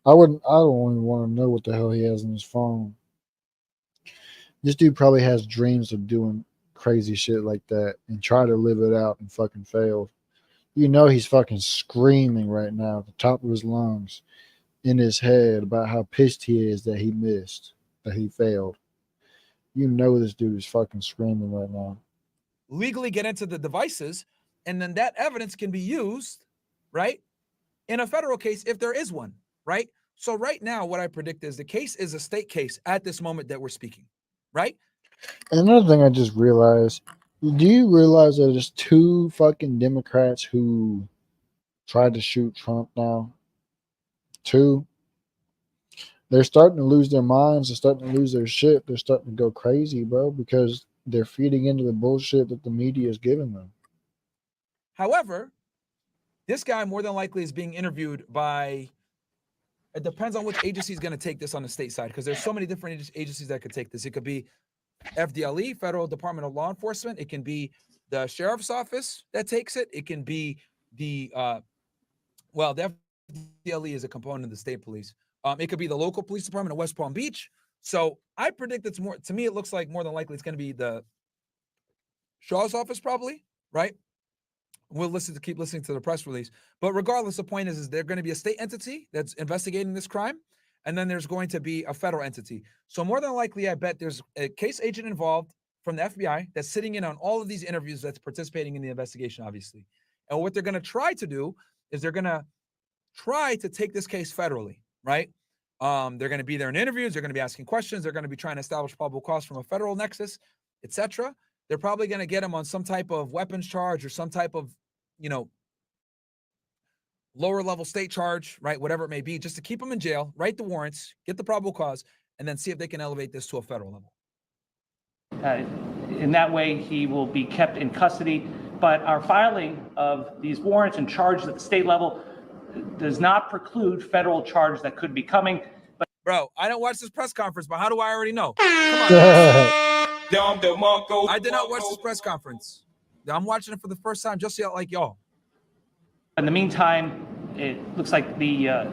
S1: I don't even want to know what the hell he has in his phone. This dude probably has dreams of doing crazy shit like that and try to live it out and fucking failed. You know he's fucking screaming right now at the top of his lungs in his head about how pissed he is that he missed, that he failed. You know this dude is fucking screaming right now.
S2: Legally get into the devices, and then that evidence can be used, right, in a federal case if there is one, right? So right now, what I predict is the case is a state case at this moment that we're speaking, right?
S1: Another thing I just realized, do you realize that there's 2 fucking Democrats who tried to shoot Trump now? 2. They're starting to lose their minds. They're starting to lose their shit. They're starting to go crazy, bro, because they're feeding into the bullshit that the media is giving them.
S2: However, this guy more than likely is being interviewed by, it depends on which agency is going to take this on the state side, because there's so many different agencies that could take this. It could be FDLE, Federal Department of Law Enforcement. It can be the sheriff's office that takes it. It can be the FDLE is a component of the state police. It could be the local police department of West Palm Beach. So I predict it's more, to me, it looks like more than likely it's going to be the Shaw's office probably, right? We'll keep listening to the press release. But regardless, the point is there's going to be a state entity that's investigating this crime, and then there's going to be a federal entity. So more than likely, I bet there's a case agent involved from the FBI that's sitting in on all of these interviews, that's participating in the investigation, obviously. And what they're going to try to do is they're going to try to take this case federally, right? They're going to be there in interviews. They're going to be asking questions. They're going to be trying to establish probable cause from a federal nexus, etc. They're probably going to get him on some type of weapons charge or some type of, lower level state charge, right? Whatever it may be, just to keep him in jail, write the warrants, get the probable cause, and then see if they can elevate this to a federal level.
S7: In that way, he will be kept in custody. But our filing of these warrants and charges at the state level does not preclude federal charges that could be coming. But
S2: bro, I don't watch this press conference, but how do I already know? Come on. I did not watch this press conference. I'm watching it for the first time, just like y'all.
S7: In the meantime, it looks like the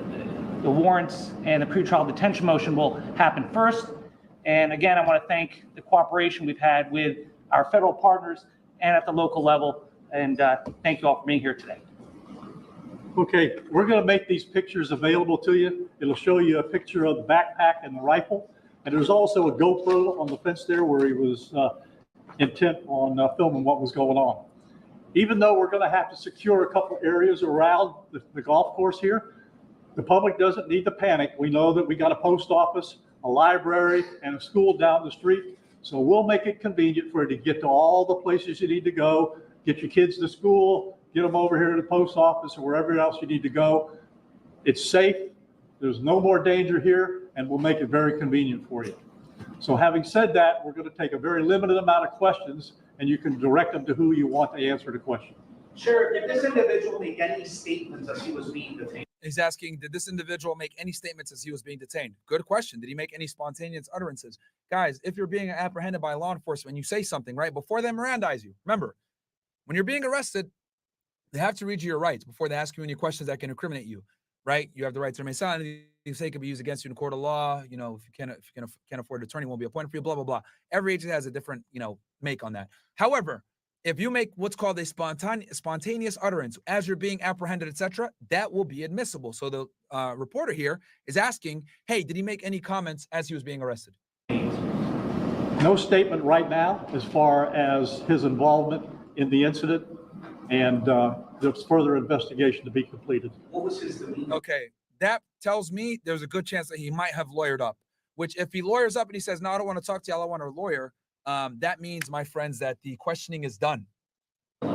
S7: warrants and the pretrial detention motion will happen first. And again, I want to thank the cooperation we've had with our federal partners and at the local level. And thank you all for being here today.
S4: Okay, we're going to make these pictures available to you. It'll show you a picture of the backpack and the rifle. And there's also a GoPro on the fence there where he was intent on filming what was going on. Even though we're going to have to secure a couple areas around the golf course here, the public doesn't need to panic. We know that we got a post office, a library, and a school down the street. So we'll make it convenient for you to get to all the places you need to go, get your kids to school, get them over here to the post office or wherever else you need to go. It's safe. There's no more danger here, and we'll make it very convenient for you. So having said that, we're going to take a very limited amount of questions, and you can direct them to who you want to answer the question.
S8: Sure. Did this individual make any statements as he was being detained?
S2: He's asking, did this individual make any statements as he was being detained? Good question. Did he make any spontaneous utterances? Guys, if you're being apprehended by law enforcement, you say something, right? Before they Mirandize you. Remember, when you're being arrested, they have to read you your rights before they ask you any questions that can incriminate you, right? You have the right to remain silent. say it could be used against you in court of law. You know, if you can't afford an attorney, won't be appointed for you. Blah blah blah. Every agent has a different make on that. However, if you make what's called a spontaneous utterance as you're being apprehended, etc., that will be admissible. So the reporter here is asking, hey, did he make any comments as he was being arrested?
S4: No statement right now as far as his involvement in the incident, and there's further investigation to be completed.
S8: What was his demeanor?
S2: Okay, that tells me there's a good chance that he might have lawyered up, which if he lawyers up and he says, no, I don't want to talk to you, all I want a lawyer, that means, my friends, that the questioning is done.
S9: Yeah,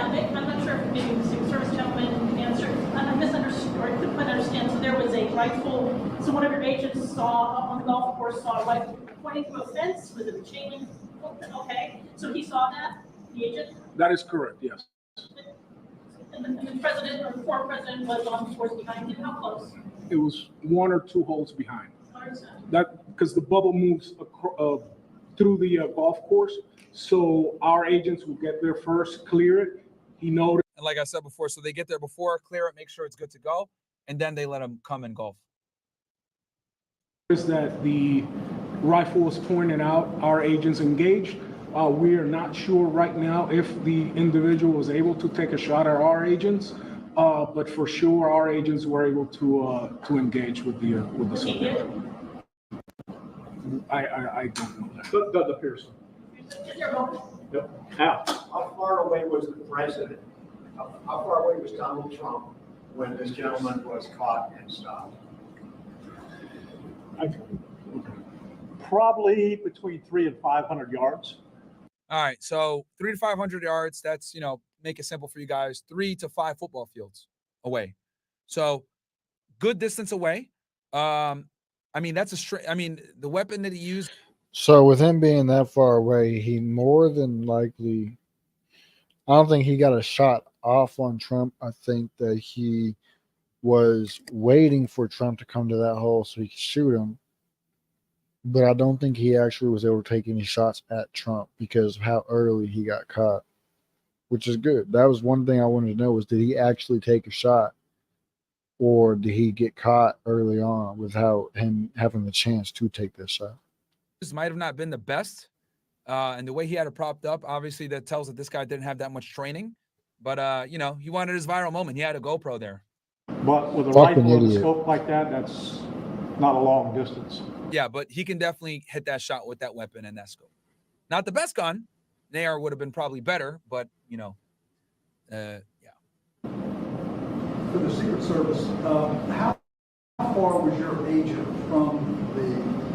S9: I'm not sure if maybe the Secret Service gentleman answered. I misunderstood, or I couldn't quite understand. So there was a rifle. So one of your agents saw on the golf course saw a rifle pointing to a fence. Was it a chain link? Okay, so he saw that, the agent.
S5: That is correct. Yes.
S9: And the president or the former president was on the course behind him. How close?
S5: It was 1 or 2 holes behind. That because the bubble moves through the golf course, so our agents will get there first, clear it. He noticed.
S2: And like I said before, so they get there before, clear it, make sure it's good to go, and then they let him come and golf.
S5: Is that the rifle was pointed out, our agents engaged. We are not sure right now if the individual was able to take a shot at our agents, but for sure our agents were able to engage with the subject. I don't know that.
S4: Douglas Pearson.
S9: Is there a moment?
S4: Yep. Al.
S10: How far away was the president? How far away was Donald Trump when this gentleman was caught and stopped?
S4: Probably between 300 and 500 yards.
S2: All right, so 300 to 500 yards. That's make it simple for you guys. 3 to 5 football fields away. So good distance away. I mean, that's the weapon that he used.
S1: So with him being that far away, he more than likely, I don't think he got a shot off on Trump. I think that he was waiting for Trump to come to that hole so he could shoot him. But I don't think he actually was able to take any shots at Trump because of how early he got caught, which is good. That was one thing I wanted to know was, did he actually take a shot, or did he get caught early on without him having the chance to take this shot?
S2: This might have not been the best. And the way he had it propped up, obviously that tells that this guy didn't have that much training. But, he wanted his viral moment. He had a GoPro there.
S4: But with a
S1: Fucking
S4: rifle and a
S1: idiot.
S4: scope like that, that's not a long distance.
S2: Yeah, but he can definitely hit that shot with that weapon and that scope. Not the best gun. Nair would have been probably better, but, yeah.
S10: For the Secret Service, how far was your agent from the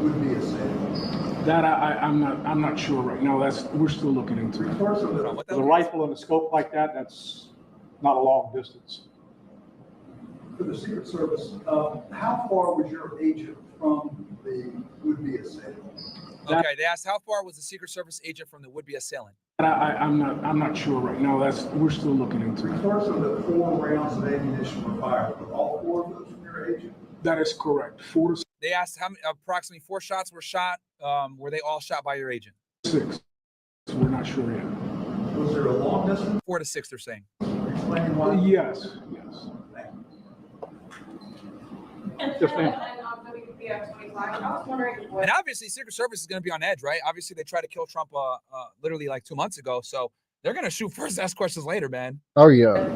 S10: would-be assailant?
S5: That I'm not sure right now. We're still looking into it.
S4: With a rifle and a scope like that, that's not a long distance.
S10: For the Secret Service, how far was your agent from the would-be assailant?
S2: Okay, they asked how far was the Secret Service agent from the would-be assailant?
S5: I'm not sure right now. We're still looking into it.
S10: Reports of the 4 rounds of ammunition were fired. Were all 4 of those from your agent?
S5: That is correct. 4 to
S2: They asked how many, approximately 4 shots were shot. Were they all shot by your agent?
S5: 6. We're not sure yet.
S10: Was there a long distance?
S2: 4 to 6, they're saying.
S10: Explain why.
S5: Yes.
S9: And
S4: Yes, ma'am.
S9: I was wondering what.
S2: And obviously, Secret Service is going to be on edge, right? Obviously, they tried to kill Trump literally like 2 months ago. So they're going to shoot first, ask questions later, man.
S1: Oh, yeah.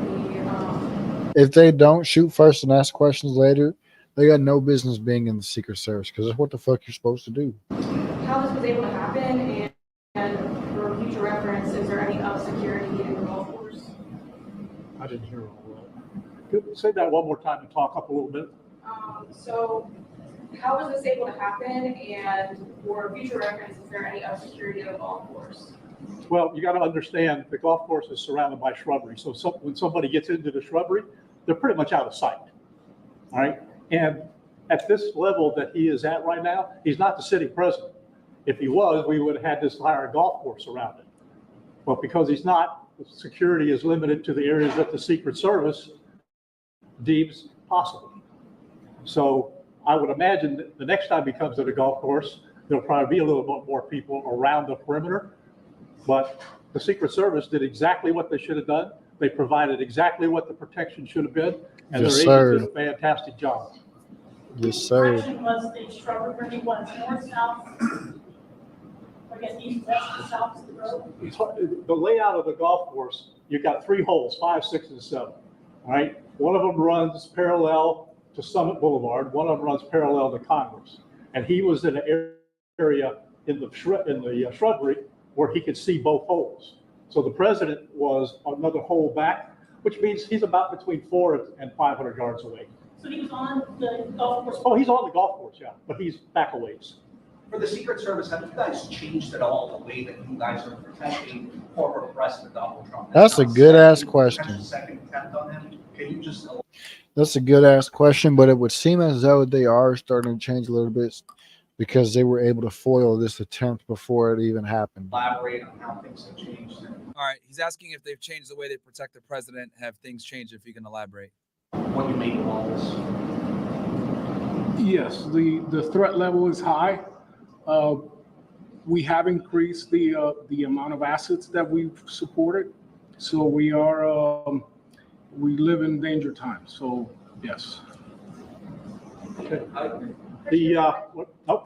S1: If they don't shoot first and ask questions later, they got no business being in the Secret Service because that's what the fuck you're supposed to do.
S11: How this was able to happen, and for future reference, is there any of security in the golf course?
S4: I didn't hear all that. Say that one more time and talk up a little bit.
S11: So how was this able to happen, and for future reference, is there any of security in the golf course?
S4: Well, you got to understand the golf course is surrounded by shrubbery. So when somebody gets into the shrubbery, they're pretty much out of sight. All right. And at this level that he is at right now, he's not the city president. If he was, we would have had this entire golf course around it. But because he's not, the security is limited to the areas that the Secret Service deems possible. So I would imagine that the next time he comes to the golf course, there'll probably be a little bit more people around the perimeter. But the Secret Service did exactly what they should have done They provided exactly what the protection should have been, and
S1: Yes,
S4: their agents
S1: sir.
S4: did a fantastic job.
S1: Yes, sir.
S9: Direction was the shrubbery was north, south, I guess east, west, south of the road.
S4: The layout of the golf course, you've got 3 holes, 5, 6, and 7. All right, one of them runs parallel to Summit Boulevard. One of them runs parallel to Congress. And he was in an area in the shrubbery where he could see both holes. So the president was another hole back, which means he's about between 400 and 500 yards away.
S9: So he was on the golf course.
S4: Oh, he's on the golf course, yeah, but he's back a ways.
S8: For the Secret Service, have you guys changed at all the way that you guys are protecting former President Donald Trump?
S1: That's a good ass question.
S8: That's the second attempt on him. Can you just
S1: That's a good ass question, but it would seem as though they are starting to change a little bit because they were able to foil this attempt before it even happened.
S8: elaborate on how things have changed?
S2: All right, he's asking if they've changed the way they protect the president. Have things changed? If you can elaborate.
S8: What you make of all this?
S5: Yes, the threat level is high. We have increased the amount of assets that we've supported. So we live in danger times. So yes.
S4: Okay.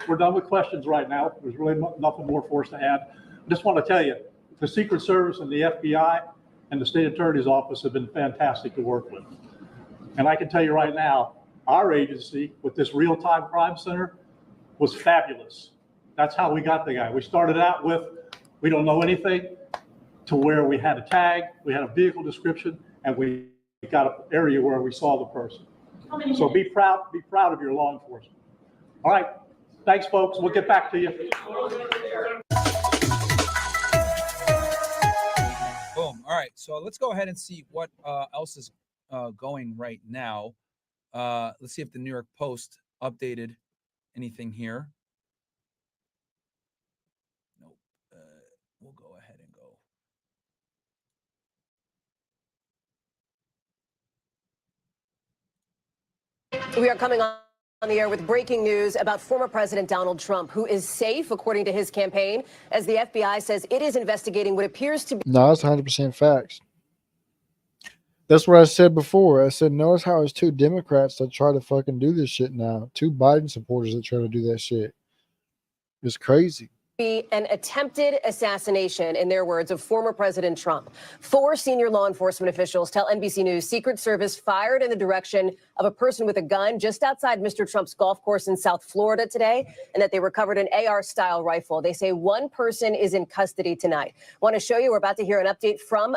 S4: We're done with questions right now. There's really nothing more for us to add. I just want to tell you, the Secret Service and the FBI and the State Attorney's Office have been fantastic to work with. And I can tell you right now, our agency with this real-time crime center was fabulous. That's how we got the guy. We started out with, we don't know anything, to where we had a tag, we had a vehicle description, and we got an area where we saw the person. So be proud of your law enforcement. All right, thanks, folks. We'll get back to you.
S2: Boom. All right, so let's go ahead and see what else is going right now. Let's see if the New York Post updated anything here. Nope. We'll go ahead and go.
S12: We are coming on the air with breaking news about former President Donald Trump, who is safe, according to his campaign, as the FBI says it is investigating what appears to be.
S1: No, that's 100% facts. That's what I said before. I said, notice how it's 2 Democrats that try to fucking do this shit now. 2 Biden supporters that try to do that shit. It's crazy.
S12: An attempted assassination, in their words, of former President Trump. 4 senior law enforcement officials tell NBC News Secret Service fired in the direction of a person with a gun just outside Mr. Trump's golf course in South Florida today, and that they recovered an AR-style rifle. They say 1 person is in custody tonight. Want to show you? We're about to hear an update from.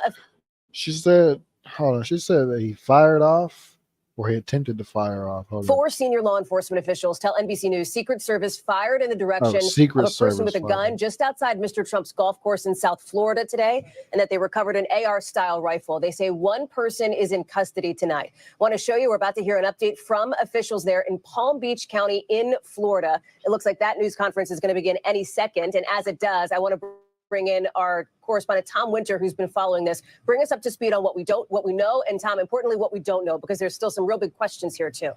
S1: She said, hold on. She said that he fired off. Or he attempted to fire off.
S12: 4 senior law enforcement officials tell NBC News Secret Service fired in the direction of a person with a gun just outside Mr. Trump's golf course in South Florida today, and that they recovered an AR-style rifle. They say 1 person is in custody tonight. Want to show you? We're about to hear an update from officials there in Palm Beach County in Florida. It looks like that news conference is going to begin any second, and as it does, I want to bring in our correspondent Tom Winter, who's been following this. Bring us up to speed on what we know, and Tom, importantly, what we don't know, because there's still some real big questions here too.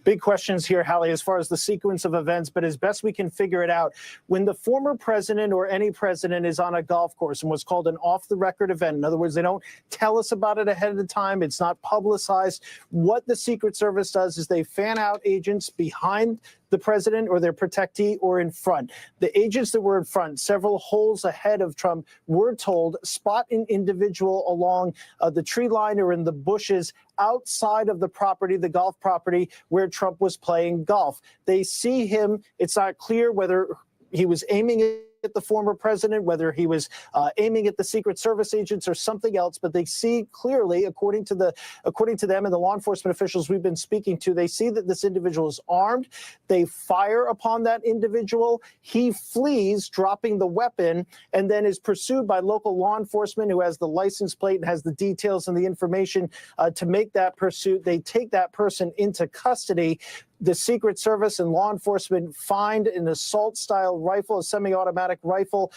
S13: Big questions here, Hallie, as far as the sequence of events, but as best we can figure it out, when the former president or any president is on a golf course in what's called an off-the-record event, in other words, they don't tell us about it ahead of time, it's not publicized, what the Secret Service does is they fan out agents behind the president or their protectee or in front. The agents that were in front, several holes ahead of Trump, were told spot an individual along the tree line or in the bushes outside of the property, the golf property where Trump was playing golf. They see him. It's not clear whether he was aiming at the former president, whether he was aiming at the Secret Service agents or something else, but they see clearly, according to them and the law enforcement officials we've been speaking to, they see that this individual is armed. They fire upon that individual. He flees, dropping the weapon, and then is pursued by local law enforcement who has the license plate and has the details and the information to make that pursuit. They take that person into custody. The Secret Service and law enforcement find an assault-style rifle, a semi-automatic rifle,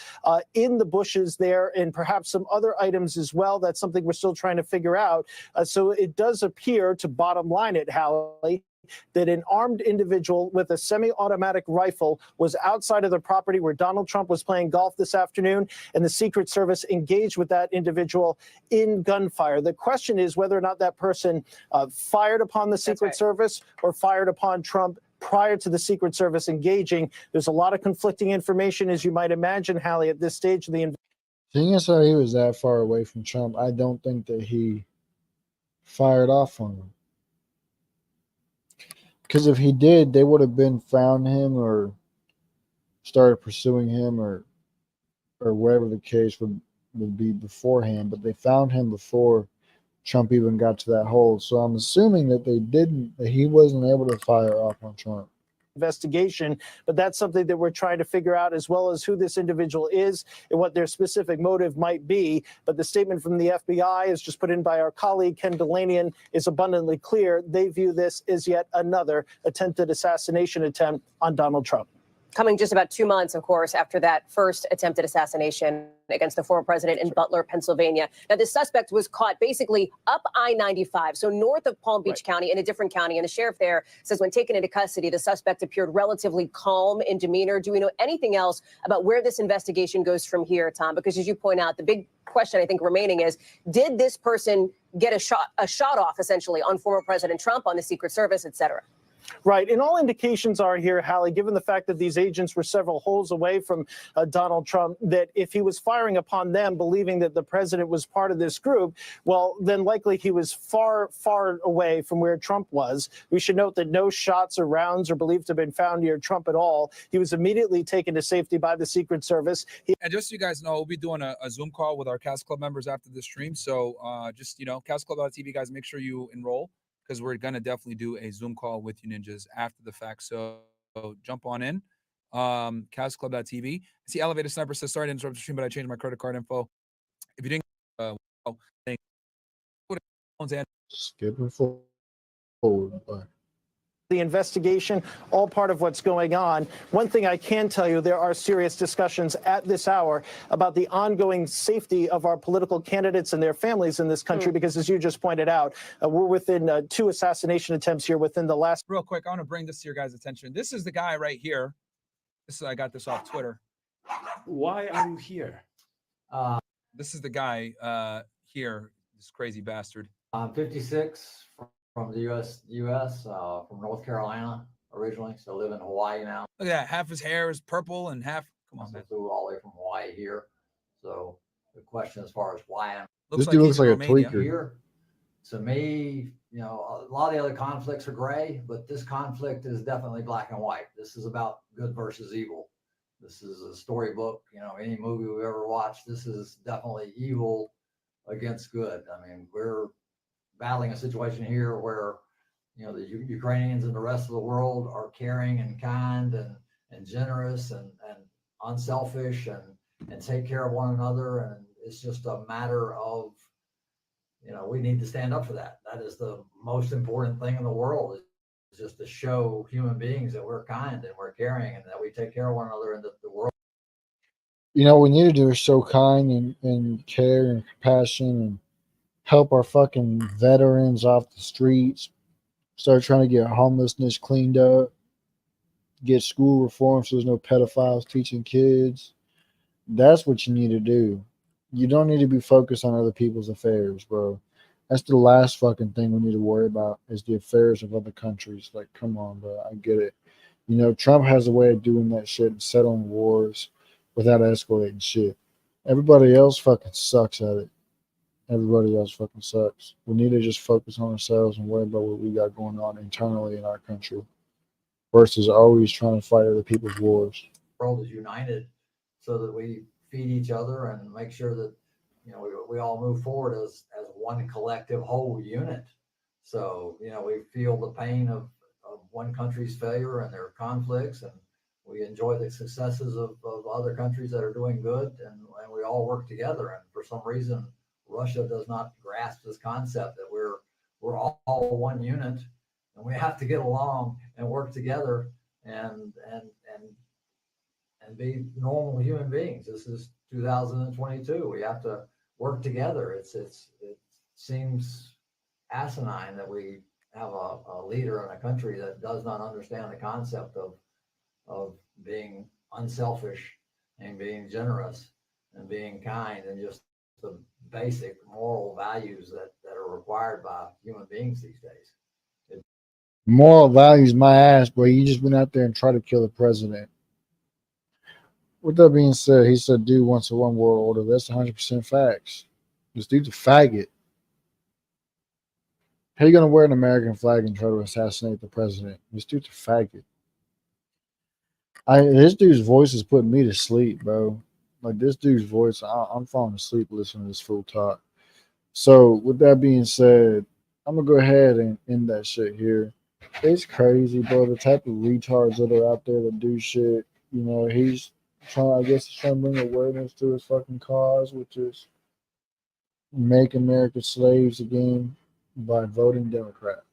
S13: in the bushes there, and perhaps some other items as well. That's something we're still trying to figure out. So it does appear, to bottom line it, Hallie, that an armed individual with a semi-automatic rifle was outside of the property where Donald Trump was playing golf this afternoon, and the Secret Service engaged with that individual in gunfire. The question is whether or not that person fired upon the Secret Service or fired upon Trump prior to the Secret Service engaging. There's a lot of conflicting information, as you might imagine, Hallie, at this stage of the investigation.
S1: Seeing as how he was that far away from Trump, I don't think that he fired off on him. Because if he did, they would have been found him or started pursuing him or whatever the case would be beforehand. But they found him before Trump even got to that hole. So I'm assuming that that he wasn't able to fire off on Trump.
S13: Investigation, but that's something that we're trying to figure out, as well as who this individual is and what their specific motive might be. But the statement from the FBI, is just put in by our colleague Ken Delanian, is abundantly clear. They view this as yet another attempted assassination attempt on Donald Trump.
S12: Coming just about 2 months, of course, after that first attempted assassination against the former president in Butler, Pennsylvania. Now, the suspect was caught basically up I-95, so north of Palm Beach County, in a different county. And the sheriff there says when taken into custody, the suspect appeared relatively calm in demeanor. Do we know anything else about where this investigation goes from here, Tom? Because as you point out, the big question I think remaining is, did this person get a shot off, essentially, on former President Trump, on the Secret Service, et cetera?
S13: Right. And all indications are here, Hallie, given the fact that these agents were several holes away from Donald Trump, that if he was firing upon them, believing that the president was part of this group, well, then likely he was far, far away from where Trump was. We should note that no shots or rounds are believed to have been found near Trump at all. He was immediately taken to safety by the Secret Service.
S2: And just so you guys know, we'll be doing a Zoom call with our Cast Club members after the stream. So just, castclub.tv, guys, make sure you enroll, because we're going to definitely do a Zoom call with you ninjas after the fact. So jump on in. Castclub.tv. I see Elevator Sniper says, sorry to interrupt the stream, but I changed my credit card info. If you didn't,
S1: skipping forward.
S13: The investigation, all part of what's going on. One thing I can tell you, there are serious discussions at this hour about the ongoing safety of our political candidates and their families in this country, because as you just pointed out, we're within 2 assassination attempts here within the last.
S2: Real quick, I want to bring this to your guys' attention. This is the guy right here. I got this off Twitter.
S14: Why are you here?
S2: This is the guy here, this crazy bastard.
S15: I'm 56 from the U.S., from North Carolina originally, so I live in Hawaii now.
S2: Look at that. Half his hair is purple and half. Come on, man.
S15: Flew all the way from Hawaii here. So the question as far as why I'm
S1: this dude looks like a tweaker.
S15: Here, to me, a lot of the other conflicts are gray, but this conflict is definitely black and white. This is about good versus evil. This is a storybook. Any movie we've ever watched, this is definitely evil against good. I mean, we're battling a situation here where the Ukrainians and the rest of the world are caring and kind and generous and unselfish and take care of one another, and it's just a matter of we need to stand up for that. That is the most important thing in the world, is just to show human beings that we're kind and we're caring and that we take care of one another, and that the world.
S1: What we need to do is show kind and care and compassion and help our fucking veterans off the streets, start trying to get homelessness cleaned up, get school reform so there's no pedophiles teaching kids. That's what you need to do. You don't need to be focused on other people's affairs, bro. That's the last fucking thing we need to worry about, is the affairs of other countries. Like, come on, bro. I get it. Trump has a way of doing that shit and settling wars without escalating shit. Everybody else fucking sucks at it. Everybody else fucking sucks. We need to just focus on ourselves and worry about what we got going on internally in our country, versus always trying to fight other people's wars.
S15: The world is united so that we feed each other and make sure that we all move forward as one collective whole unit. So we feel the pain of one country's failure and their conflicts, and we enjoy the successes of other countries that are doing good, and we all work together. And for some reason, Russia does not grasp this concept that we're all one unit, and we have to get along and work together and be normal human beings. This is 2022. We have to work together. It seems asinine that we have a leader in a country that does not understand the concept of being unselfish and being generous and being kind and just the basic moral values that are required by human beings these days.
S1: Moral values, my ass, bro. You just went out there and tried to kill the president. With that being said, he said, dude wants a one world order. That's 100% facts. This dude's a faggot. How you going to wear an American flag and try to assassinate the president? This dude's a faggot. This dude's voice is putting me to sleep, bro. Like, this dude's voice, I'm falling asleep listening to this fool talk. So, with that being said, I'm going to go ahead and end that shit here. It's crazy, bro. The type of retards that are out there that do shit. You know, he's trying to bring awareness to his fucking cause, which is make America slaves again by voting Democrat.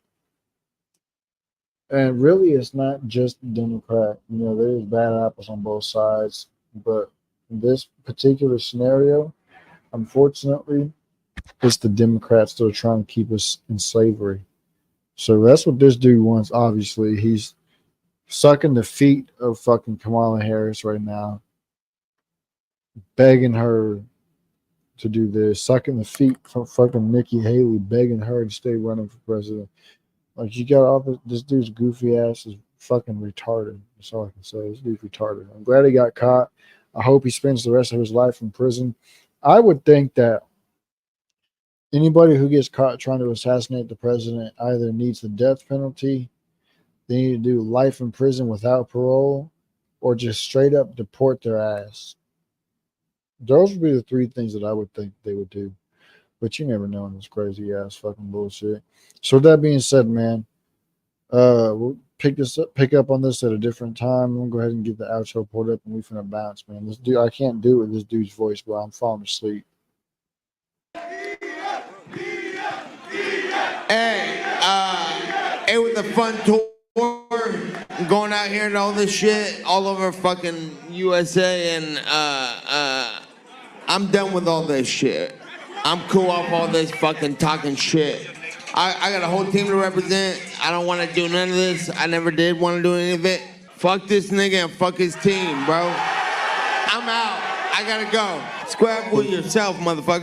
S1: And really, it's not just Democrat. You know, there's bad apples on both sides. But in this particular scenario, unfortunately, it's the Democrats that are trying to keep us in slavery. So that's what this dude wants, obviously. He's sucking the feet of fucking Kamala Harris right now, begging her to do this, sucking the feet from fucking Nikki Haley, begging her to stay running for president. Like, you got all this dude's goofy ass is fucking retarded. That's all I can say. This dude's retarded. I'm glad he got caught. I hope he spends the rest of his life in prison. I would think that anybody who gets caught trying to assassinate the president either needs the death penalty, they need to do life in prison without parole, or just straight up deport their ass. Those would be the three things that I would think they would do. But you never know in this crazy ass fucking bullshit. So with that being said, man, we'll pick up on this at a different time. We'll go ahead and get the outro pulled up and we finna bounce, man. This dude, I can't do it with this dude's voice, bro. I'm falling asleep.
S16: It was a fun tour. Going out here and all this shit all over fucking USA, and I'm done with all this shit. I'm cool off all this fucking talking shit. I got a whole team to represent. I don't want to do none of this. I never did want to do any of it. Fuck this nigga and fuck his team, bro. I'm out. I gotta go. Square up with yourself, motherfucker.